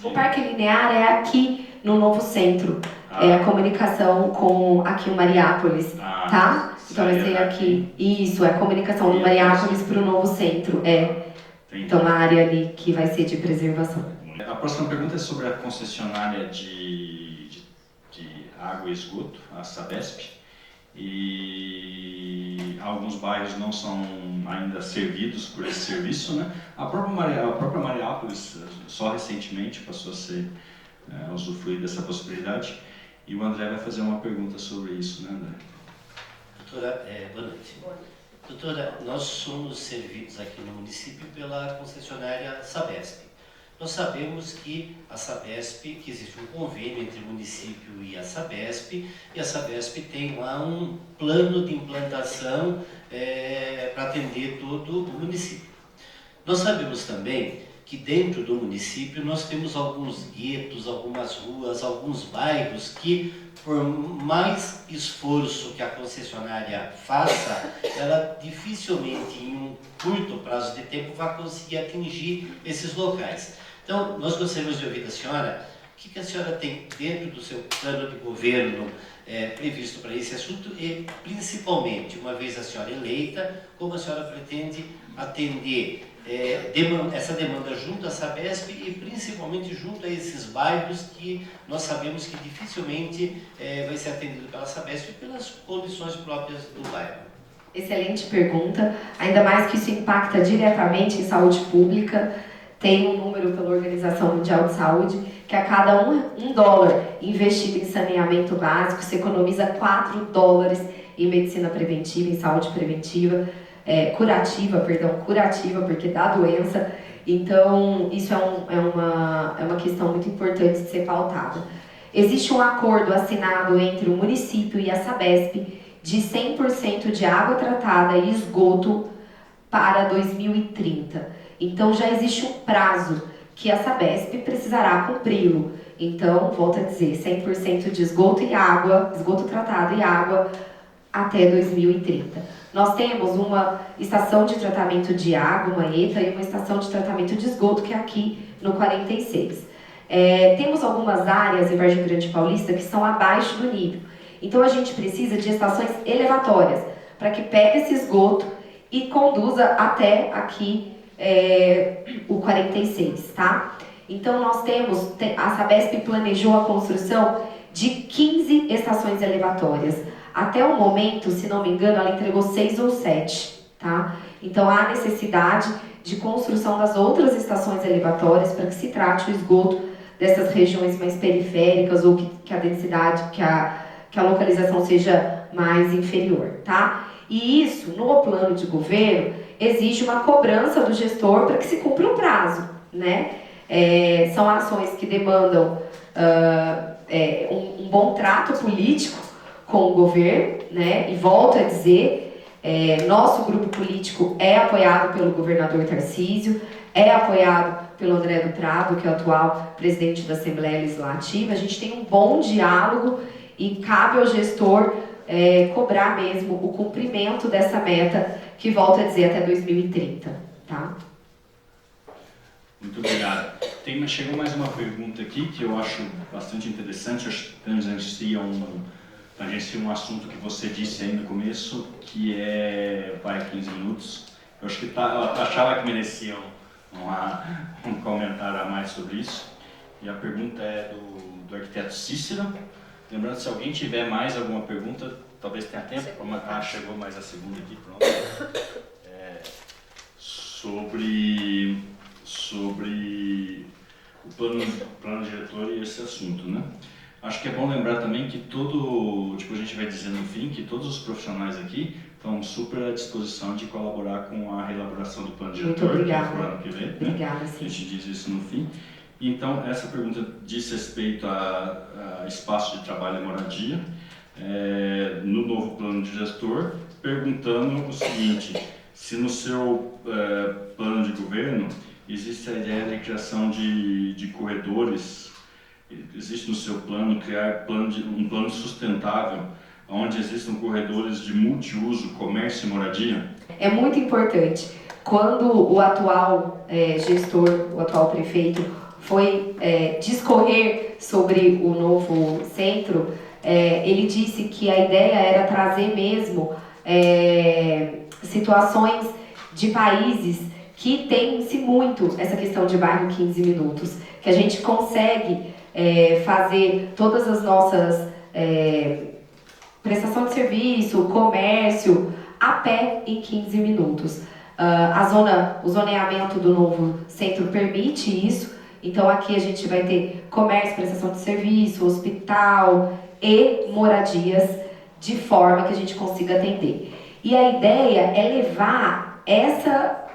O parque linear é aqui no novo centro. É a comunicação com aqui o Mariápolis, tá? Então vai ser aqui. Isso, é a comunicação do Mariápolis para o novo centro. Então a área ali que vai ser de preservação. A próxima pergunta é sobre a concessionária de água e esgoto, a Sabesp. E alguns bairros não são ainda servidos por esse serviço, né? A própria Mariápolis só recentemente passou a ser usufruir dessa possibilidade. E o André vai fazer uma pergunta sobre isso, né, André? Doutora, boa noite. Doutora, nós somos servidos aqui no município pela concessionária Sabesp. Nós sabemos que a Sabesp, que existe um convênio entre o município e a Sabesp tem lá um plano de implantação para atender todo o município. Nós sabemos também que dentro do município nós temos alguns guetos, algumas ruas, alguns bairros que, por mais esforço que a concessionária faça, ela dificilmente em um curto prazo de tempo vai conseguir atingir esses locais. Então, nós gostaríamos de ouvir da senhora o que a senhora tem dentro do seu plano de governo previsto para esse assunto e, principalmente, uma vez a senhora eleita, como a senhora pretende atender essa demanda junto à Sabesp e, principalmente, junto a esses bairros que nós sabemos que dificilmente vai ser atendido pela Sabesp pelas condições próprias do bairro. Excelente pergunta, ainda mais que isso impacta diretamente em saúde pública. Tem um número pela Organização Mundial de Saúde que a cada $1 investido em saneamento básico, se economiza $4 em medicina preventiva, em saúde preventiva, curativa, porque dá doença. Então, isso é uma questão muito importante de ser pautada. Existe um acordo assinado entre o município e a Sabesp de 100% de água tratada e esgoto para 2030. Então, já existe um prazo que a Sabesp precisará cumpri-lo. Então, volto a dizer, 100% de esgoto e água, esgoto tratado e água até 2030. Nós temos uma estação de tratamento de água, uma ETA, e uma estação de tratamento de esgoto, que é aqui no 46. Temos algumas áreas em Vargem Grande Paulista que são abaixo do nível. Então, a gente precisa de estações elevatórias para que pegue esse esgoto e conduza até aqui o 46, tá? Então, a Sabesp planejou a construção de 15 estações elevatórias. Até o momento, se não me engano, ela entregou 6 ou 7, tá? Então, há necessidade de construção das outras estações elevatórias para que se trate o esgoto dessas regiões mais periféricas ou que a densidade, que a localização seja mais inferior, tá? E isso, no plano de governo, exige uma cobrança do gestor para que se cumpra um prazo, né? São ações que demandam um bom trato político com o governo, né? E volto a dizer, nosso grupo político é apoiado pelo governador Tarcísio, é apoiado pelo André do Prado, que é o atual presidente da Assembleia Legislativa. A gente tem um bom diálogo e cabe ao gestor cobrar mesmo o cumprimento dessa meta, que volta a dizer até 2030, tá? Muito obrigado. Chegou mais uma pergunta aqui que eu acho bastante interessante, acho que tangencia um assunto que você disse aí no começo, que vai 15 minutos. Eu acho que eu achava que merecia um comentário a mais sobre isso. E a pergunta é do arquiteto Cícero. Lembrando, se alguém tiver mais alguma pergunta, talvez tenha tempo. Chegou mais a segunda aqui, pronto. sobre o plano diretor e esse assunto, né? Acho que é bom lembrar também que a gente vai dizer no fim, que todos os profissionais aqui estão super à disposição de colaborar com a reelaboração do plano diretor. Muito obrigada. Que é pro ano que vem, né? Obrigada, sim. A gente diz isso no fim. Então, essa pergunta diz respeito a espaço de trabalho e moradia, no novo plano diretor, perguntando o seguinte: se no seu plano de governo existe a ideia de criação de corredores, existe no seu plano criar um plano sustentável, onde existam corredores de multiuso, comércio e moradia? É muito importante. Quando o atual gestor, o atual prefeito, foi discorrer sobre o novo centro, ele disse que a ideia era trazer mesmo situações de países que tem-se muito essa questão de bairro 15 minutos, que a gente consegue fazer todas as nossas prestação de serviço, comércio, a pé em 15 minutos. O zoneamento do novo centro permite isso, então aqui a gente vai ter comércio, prestação de serviço, hospital e moradias, de forma que a gente consiga atender. E a ideia é levar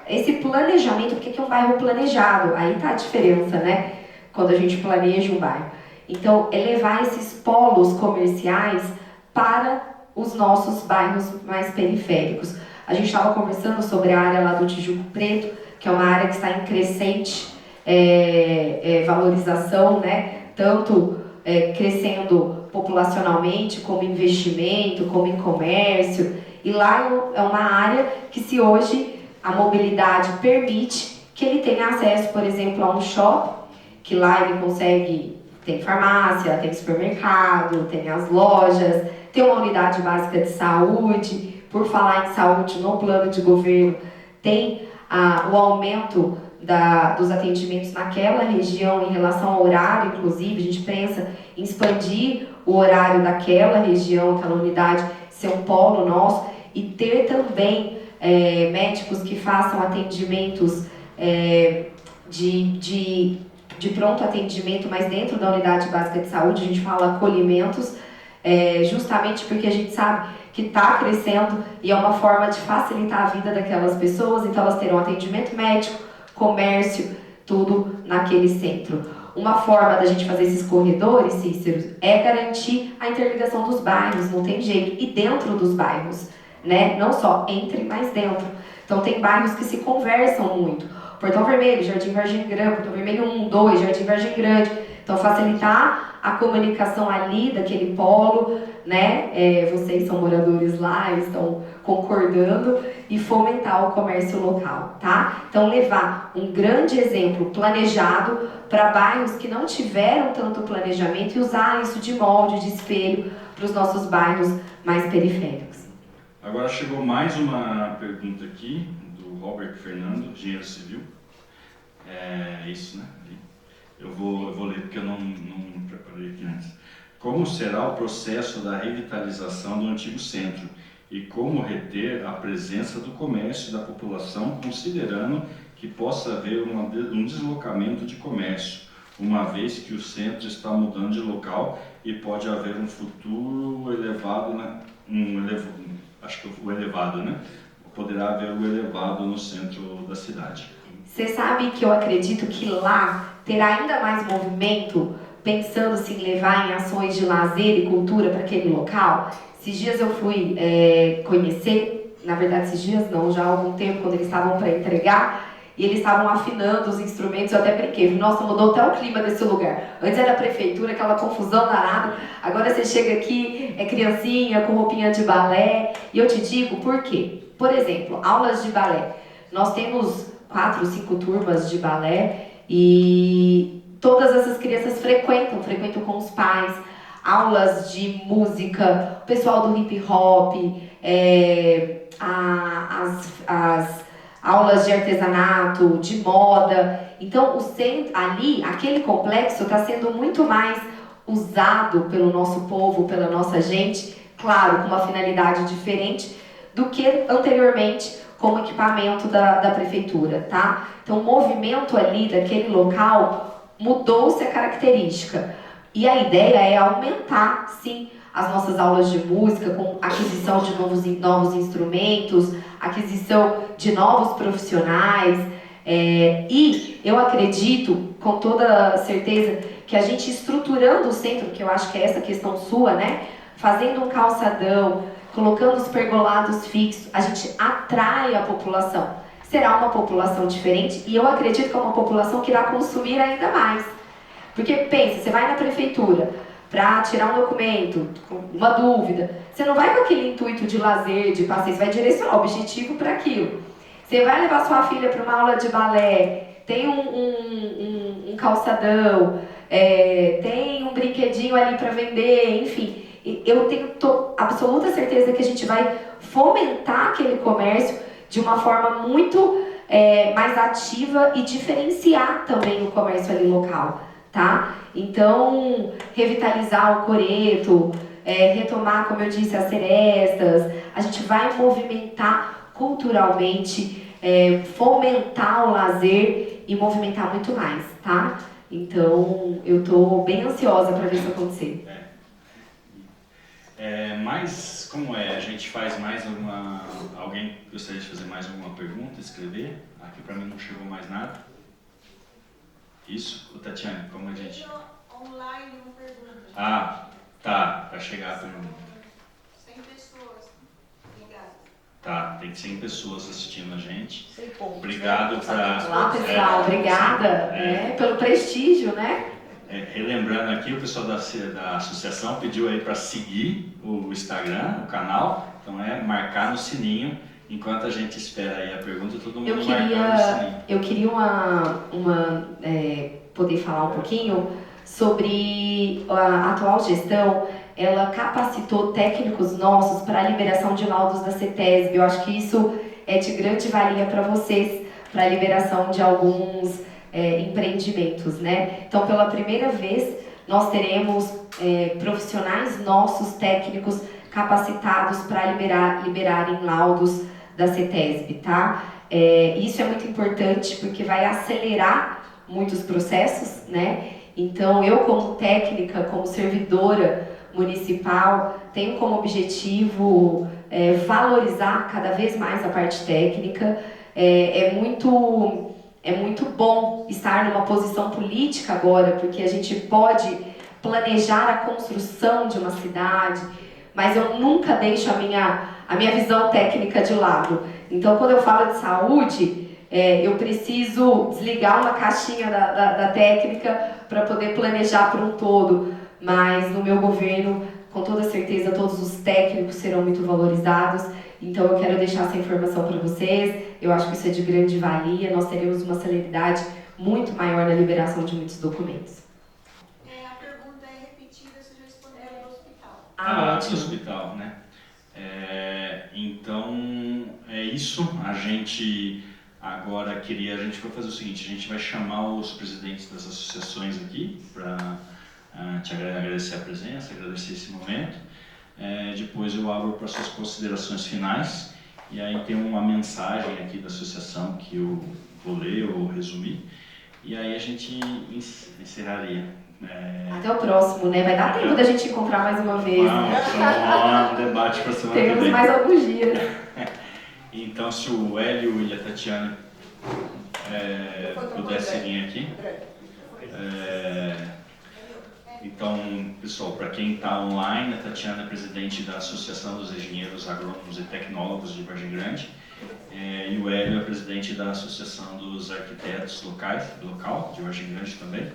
esse planejamento, porque aqui é um bairro planejado, aí tá a diferença, né? Quando a gente planeja um bairro. Então, é levar esses polos comerciais para os nossos bairros mais periféricos. A gente estava conversando sobre a área lá do Tijuco Preto, que é uma área que está em crescente valorização, né? Tanto crescendo populacionalmente, como investimento, como em comércio. E lá é uma área que, se hoje a mobilidade permite, que ele tenha acesso, por exemplo, a um shopping, que lá ele consegue, tem farmácia, tem supermercado, tem as lojas, tem uma unidade básica de saúde. Por falar em saúde, no plano de governo, tem o aumento dos atendimentos naquela região em relação ao horário, inclusive, a gente pensa em expandir o horário daquela região, aquela unidade, ser um polo nosso, e ter também médicos que façam atendimentos de pronto atendimento, mas dentro da unidade básica de saúde, a gente fala acolhimentos, justamente porque a gente sabe que está crescendo e é uma forma de facilitar a vida daquelas pessoas, então elas terão atendimento médico, comércio, tudo naquele centro. Uma forma da gente fazer esses corredores, Cícero, é garantir a interligação dos bairros, não tem jeito, e dentro dos bairros, né? Não só entre, mas dentro. Então tem bairros que se conversam muito. Portão Vermelho, Jardim Vargem Grande, Portão Vermelho 1, 2, Jardim Vargem Grande. Então facilitar a comunicação ali daquele polo, né? Vocês são moradores lá, estão concordando, e fomentar o comércio local, tá? Então levar um grande exemplo planejado para bairros que não tiveram tanto planejamento e usar isso de molde, de espelho para os nossos bairros mais periféricos. Agora chegou mais uma pergunta aqui do Robert Fernando, engenheiro civil. Isso, né? Eu vou ler porque eu não preparei aqui antes. Como será o processo da revitalização do antigo centro e como reter a presença do comércio e da população, considerando que possa haver um deslocamento de comércio, uma vez que o centro está mudando de local e pode haver um futuro elevado, poderá haver o elevado no centro da cidade. Você sabe que eu acredito que lá terá ainda mais movimento, pensando-se em levar em ações de lazer e cultura para aquele local? Esses dias eu fui conhecer, na verdade esses dias não, já há algum tempo, quando eles estavam para entregar, e eles estavam afinando os instrumentos, eu até brinquei, nossa, mudou até o clima desse lugar. Antes era a prefeitura, aquela confusão danada, agora você chega aqui, é criancinha com roupinha de balé, e eu te digo por quê. Por exemplo, aulas de balé. Nós temos 4, 5 turmas de balé, e todas essas crianças frequentam com os pais, aulas de música, o pessoal do hip hop, as aulas de artesanato, de moda. Então, o centro, ali, aquele complexo está sendo muito mais usado pelo nosso povo, pela nossa gente, claro, com uma finalidade diferente do que anteriormente, como equipamento da prefeitura, tá? Então o movimento ali daquele local mudou-se a característica. E a ideia é aumentar, sim, as nossas aulas de música com aquisição de novos instrumentos, aquisição de novos profissionais. E eu acredito, com toda certeza, que a gente estruturando o centro, que eu acho que é essa questão sua, né? Fazendo um calçadão, colocando os pergolados fixos, a gente atrai a população. Será uma população diferente e eu acredito que é uma população que irá consumir ainda mais. Porque pensa, você vai na prefeitura para tirar um documento, uma dúvida, você não vai com aquele intuito de lazer, de passeio, você vai direcionar o objetivo para aquilo. Você vai levar sua filha para uma aula de balé, tem um calçadão, tem um brinquedinho ali para vender, enfim. Eu tenho absoluta certeza que a gente vai fomentar aquele comércio de uma forma muito mais ativa e diferenciar também o comércio ali local, tá? Então, revitalizar o coreto, retomar, como eu disse, as serestas, a gente vai movimentar culturalmente, fomentar o lazer e movimentar muito mais, tá? Então, eu tô bem ansiosa para ver isso acontecer. Mas, como a gente faz mais uma... Alguém gostaria de fazer mais alguma pergunta, escrever? Aqui para mim não chegou mais nada. Isso? Ô, Tatiane, como a gente... Online uma pergunta. Ah, tá. Vai chegar a pergunta. 100 pessoas. Obrigada. Tá, tem 100 pessoas assistindo a gente. 100 pontos, Obrigado né? para... Olá, pessoal. Obrigada pelo prestígio, né? Relembrando aqui, o pessoal da associação pediu aí para seguir o Instagram, o canal. Então marcar no sininho. Enquanto a gente espera aí a pergunta, todo mundo marcar no sininho. Eu queria poder falar um pouquinho sobre a atual gestão. Ela capacitou técnicos nossos para a liberação de laudos da CETESB. Eu acho que isso é de grande valia para vocês, para a liberação de alguns empreendimentos, né? Então, pela primeira vez, nós teremos profissionais nossos, técnicos, capacitados para liberarem laudos da CETESB, tá? Isso é muito importante porque vai acelerar muitos processos, né? Então, eu como técnica, como servidora municipal, tenho como objetivo valorizar cada vez mais a parte técnica. É muito bom estar numa posição política agora, porque a gente pode planejar a construção de uma cidade, mas eu nunca deixo a minha visão técnica de lado. Então, quando eu falo de saúde, eu preciso desligar uma caixinha da técnica para poder planejar para um todo. Mas no meu governo, com toda certeza, todos os técnicos serão muito valorizados. Então eu quero deixar essa informação para vocês. Eu acho que isso é de grande valia. Nós teremos uma celeridade muito maior na liberação de muitos documentos. A pergunta é repetida, você já respondeu do hospital. Do hospital, né? Então, é isso. A gente agora a gente vai fazer o seguinte, a gente vai chamar os presidentes das associações aqui para te agradecer a presença, agradecer esse momento. Depois eu abro para suas considerações finais, e aí tem uma mensagem aqui da associação que eu vou ler ou resumir, e aí a gente encerraria. Até o próximo, né? Vai dar tempo da gente encontrar mais uma vez. Vamos, um debate para semana que vem. Temos mais alguns dias. Então, se o Hélio e a Tatiane pudessem vir aqui. Então, pessoal, para quem está online, a Tatiana é presidente da Associação dos Engenheiros Agrônomos e Tecnólogos de Vargem Grande, e o Hélio é presidente da Associação dos Arquitetos local de Vargem Grande também.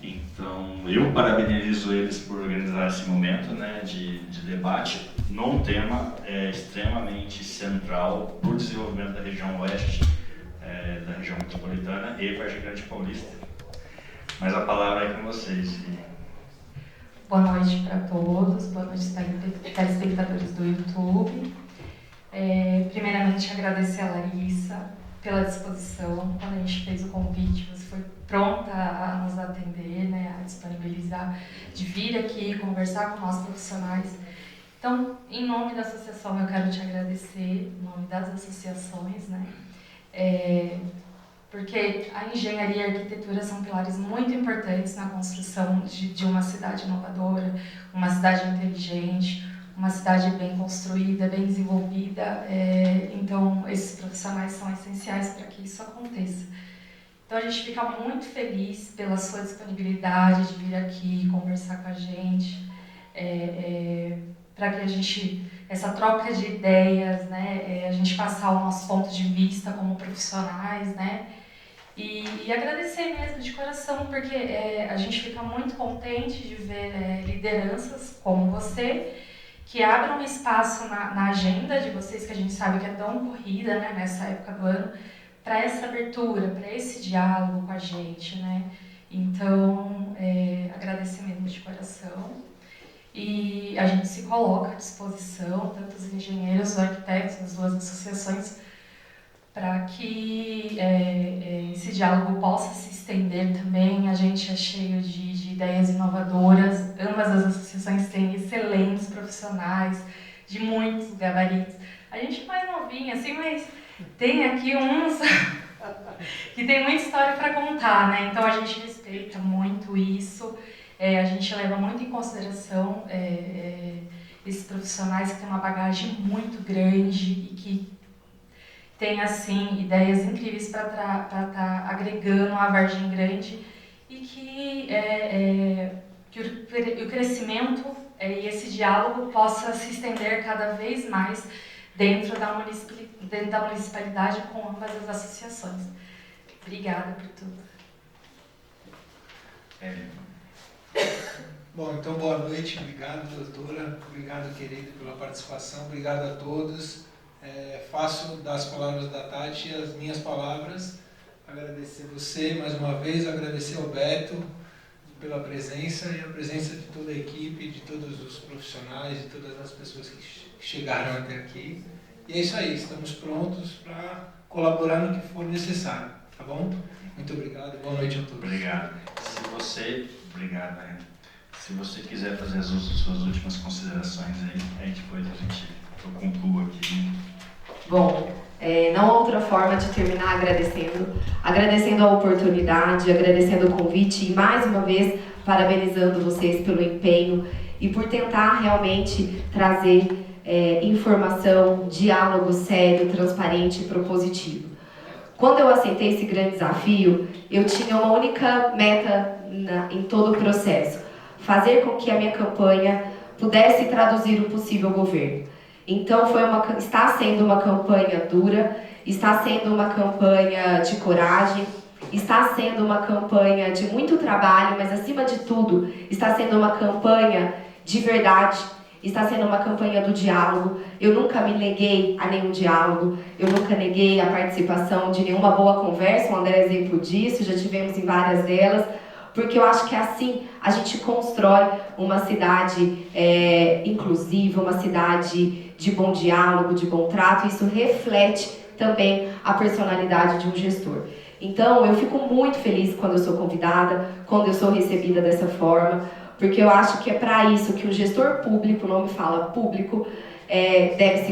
Então, eu parabenizo eles por organizar esse momento, né, de debate num tema extremamente central para o desenvolvimento da região oeste, da região metropolitana e Vargem Grande Paulista. Mas a palavra é com vocês. Boa noite para todos, boa noite telespectadores do YouTube. Primeiramente, agradecer a Larissa pela disposição. Quando a gente fez o convite, você foi pronta a nos atender, né, a disponibilizar, de vir aqui conversar com nós profissionais. Então, em nome da associação, eu quero te agradecer, em nome das associações, né? Porque a engenharia e a arquitetura são pilares muito importantes na construção de uma cidade inovadora, uma cidade inteligente, uma cidade bem construída, bem desenvolvida. Então, esses profissionais são essenciais para que isso aconteça. Então, a gente fica muito feliz pela sua disponibilidade de vir aqui conversar com a gente, para que a gente, essa troca de ideias, né, a gente passar o nosso ponto de vista como profissionais, né, e agradecer mesmo de coração, porque a gente fica muito contente de ver lideranças como você, que abram espaço na agenda de vocês, que a gente sabe que é tão corrida, né, nessa época do ano, para essa abertura, para esse diálogo com a gente, né. Então, agradecer mesmo de coração. E a gente se coloca à disposição, tanto os engenheiros, os arquitetos, das duas associações, para que esse diálogo possa se estender também. A gente é cheio de ideias inovadoras, ambas as associações têm excelentes profissionais, de muitos gabaritos. A gente é mais novinha, assim, mas tem aqui uns que tem muita história para contar, né? Então a gente respeita muito isso. A gente leva muito em consideração esses profissionais que têm uma bagagem muito grande e que têm, assim, ideias incríveis para estar agregando a Vargem Grande e que o crescimento e esse diálogo possa se estender cada vez mais dentro da municipalidade com ambas as associações. Obrigada por tudo. Bom, então boa noite, obrigado doutora, obrigado querido pela participação, obrigado a todos. Faço das palavras da Tati as minhas palavras, agradecer você mais uma vez, agradecer ao Beto pela presença e a presença de toda a equipe, de todos os profissionais, de todas as pessoas que chegaram até aqui. E é isso aí, estamos prontos para colaborar no que for necessário, tá bom? Muito obrigado, boa noite a todos. Obrigado. Obrigado, Ana. Se você quiser fazer as suas últimas considerações aí depois eu concluo aqui. Bom, não há outra forma de terminar agradecendo a oportunidade, agradecendo o convite e mais uma vez parabenizando vocês pelo empenho e por tentar realmente trazer informação, diálogo sério, transparente e propositivo. Quando eu aceitei esse grande desafio, eu tinha uma única meta em todo o processo: fazer com que a minha campanha pudesse traduzir o possível governo. Então está sendo uma campanha dura, está sendo uma campanha de coragem, está sendo uma campanha de muito trabalho, mas acima de tudo, está sendo uma campanha de verdade, está sendo uma campanha do diálogo. Eu nunca me neguei a nenhum diálogo, eu nunca neguei a participação de nenhuma boa conversa, o André é exemplo disso, já tivemos em várias delas, porque eu acho que assim a gente constrói uma cidade inclusiva, uma cidade de bom diálogo, de bom trato, e isso reflete também a personalidade de um gestor. Então, eu fico muito feliz quando eu sou convidada, quando eu sou recebida dessa forma, porque eu acho que é para isso que o gestor público, o nome fala público, deve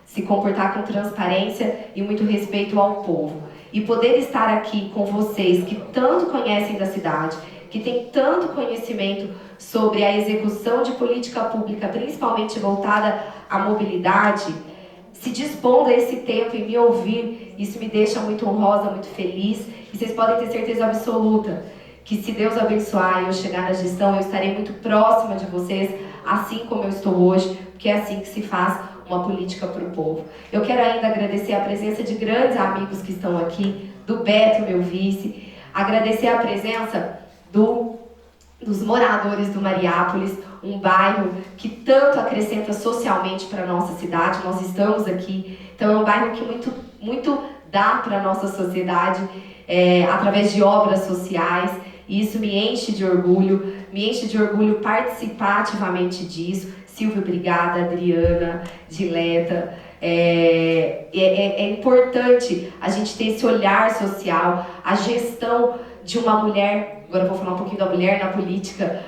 se comportar com transparência e muito respeito ao povo. E poder estar aqui com vocês que tanto conhecem da cidade, que têm tanto conhecimento sobre a execução de política pública, principalmente voltada à mobilidade, se dispondo a esse tempo e me ouvir, isso me deixa muito honrosa, muito feliz. E vocês podem ter certeza absoluta que, se Deus abençoar e eu chegar na gestão, eu estarei muito próxima de vocês, assim como eu estou hoje, porque é assim que se faz uma política para o povo. Eu quero ainda agradecer a presença de grandes amigos que estão aqui, do Beto, meu vice, agradecer a presença dos moradores do Mariápolis, um bairro que tanto acrescenta socialmente para a nossa cidade. Nós estamos aqui, então é um bairro que muito dá para a nossa sociedade através de obras sociais, e isso me enche de orgulho participar ativamente disso. Silvio, obrigada, Adriana, Dileta. É importante a gente ter esse olhar social, a gestão de uma mulher. Agora eu vou falar um pouquinho da mulher na política.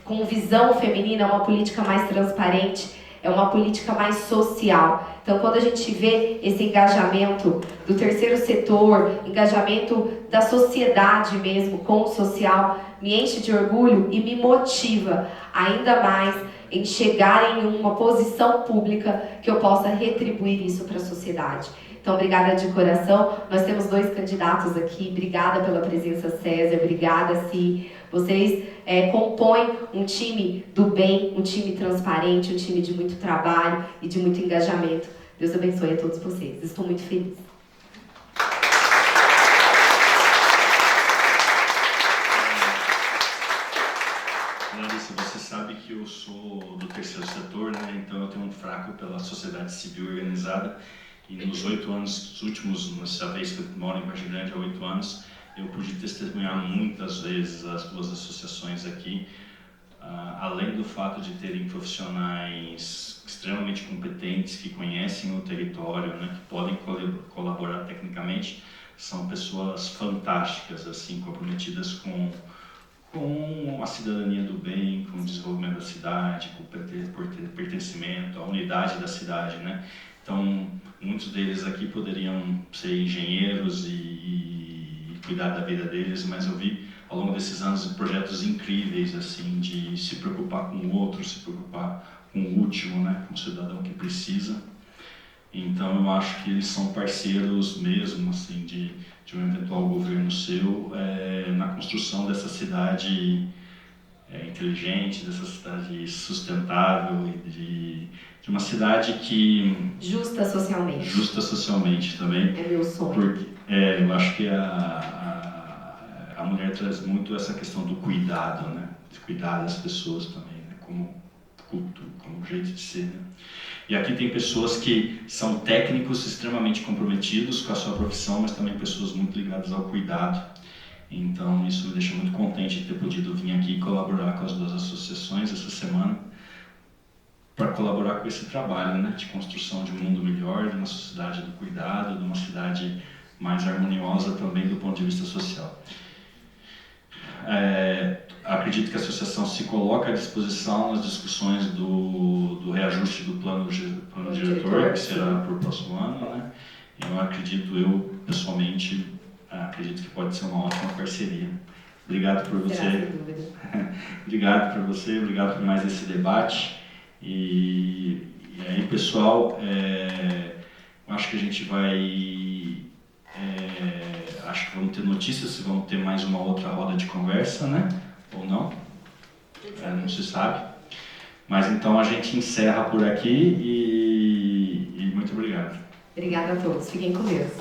com visão feminina, é uma política mais transparente, é uma política mais social. Então, quando a gente vê esse engajamento do terceiro setor, engajamento da sociedade mesmo com o social, me enche de orgulho e me motiva ainda mais em chegar em uma posição pública que eu possa retribuir isso para a sociedade. Então, obrigada de coração. Nós temos 2 candidatos aqui. Obrigada pela presença, César. Obrigada, Si. Vocês compõem um time do bem, um time transparente, um time de muito trabalho e de muito engajamento. Deus abençoe a todos vocês. Estou muito feliz. Larissa, você sabe que eu sou do terceiro setor, né? Então eu tenho um fraco pela sociedade civil organizada. E nos 8 anos, os últimos, nessa vez que eu moro em Vargem Grande há 8 anos, eu pude testemunhar muitas vezes as 2 associações aqui, além do fato de terem profissionais extremamente competentes, que conhecem o território, né, que podem colaborar tecnicamente, são pessoas fantásticas, assim, comprometidas com a cidadania do bem, com o desenvolvimento da cidade, com o pertencimento, a unidade da cidade, né? Então, muitos deles aqui poderiam ser engenheiros e cuidar da vida deles, mas eu vi ao longo desses anos projetos incríveis, assim, de se preocupar com o outro, se preocupar com o último, né, com o cidadão que precisa. Então, eu acho que eles são parceiros mesmo, assim, de um eventual governo seu na construção dessa cidade inteligente, dessa cidade sustentável e de uma cidade que... Justa socialmente. Justa socialmente também. É meu sonho. Porque eu acho que a mulher traz muito essa questão do cuidado, né? De cuidar das pessoas também, né? Como cultura, como jeito de ser, né? E aqui tem pessoas que são técnicos extremamente comprometidos com a sua profissão, mas também pessoas muito ligadas ao cuidado. Então isso me deixa muito contente de ter podido vir aqui e colaborar com as 2 associações essa semana, para colaborar com esse trabalho, né, de construção de um mundo melhor, de uma sociedade do cuidado, de uma cidade mais harmoniosa também do ponto de vista social. Acredito que a associação se coloca à disposição nas discussões do reajuste do plano diretor, que será para o próximo ano, né? Eu pessoalmente, acredito que pode ser uma ótima parceria. Obrigado por você. Obrigado por você, obrigado por mais esse debate. E aí, pessoal, acho que a gente vai... acho que vamos ter notícias, se vamos ter mais uma outra roda de conversa, né? Ou não? Não se sabe. Mas então a gente encerra por aqui e muito obrigado. Obrigada a todos. Fiquem com Deus.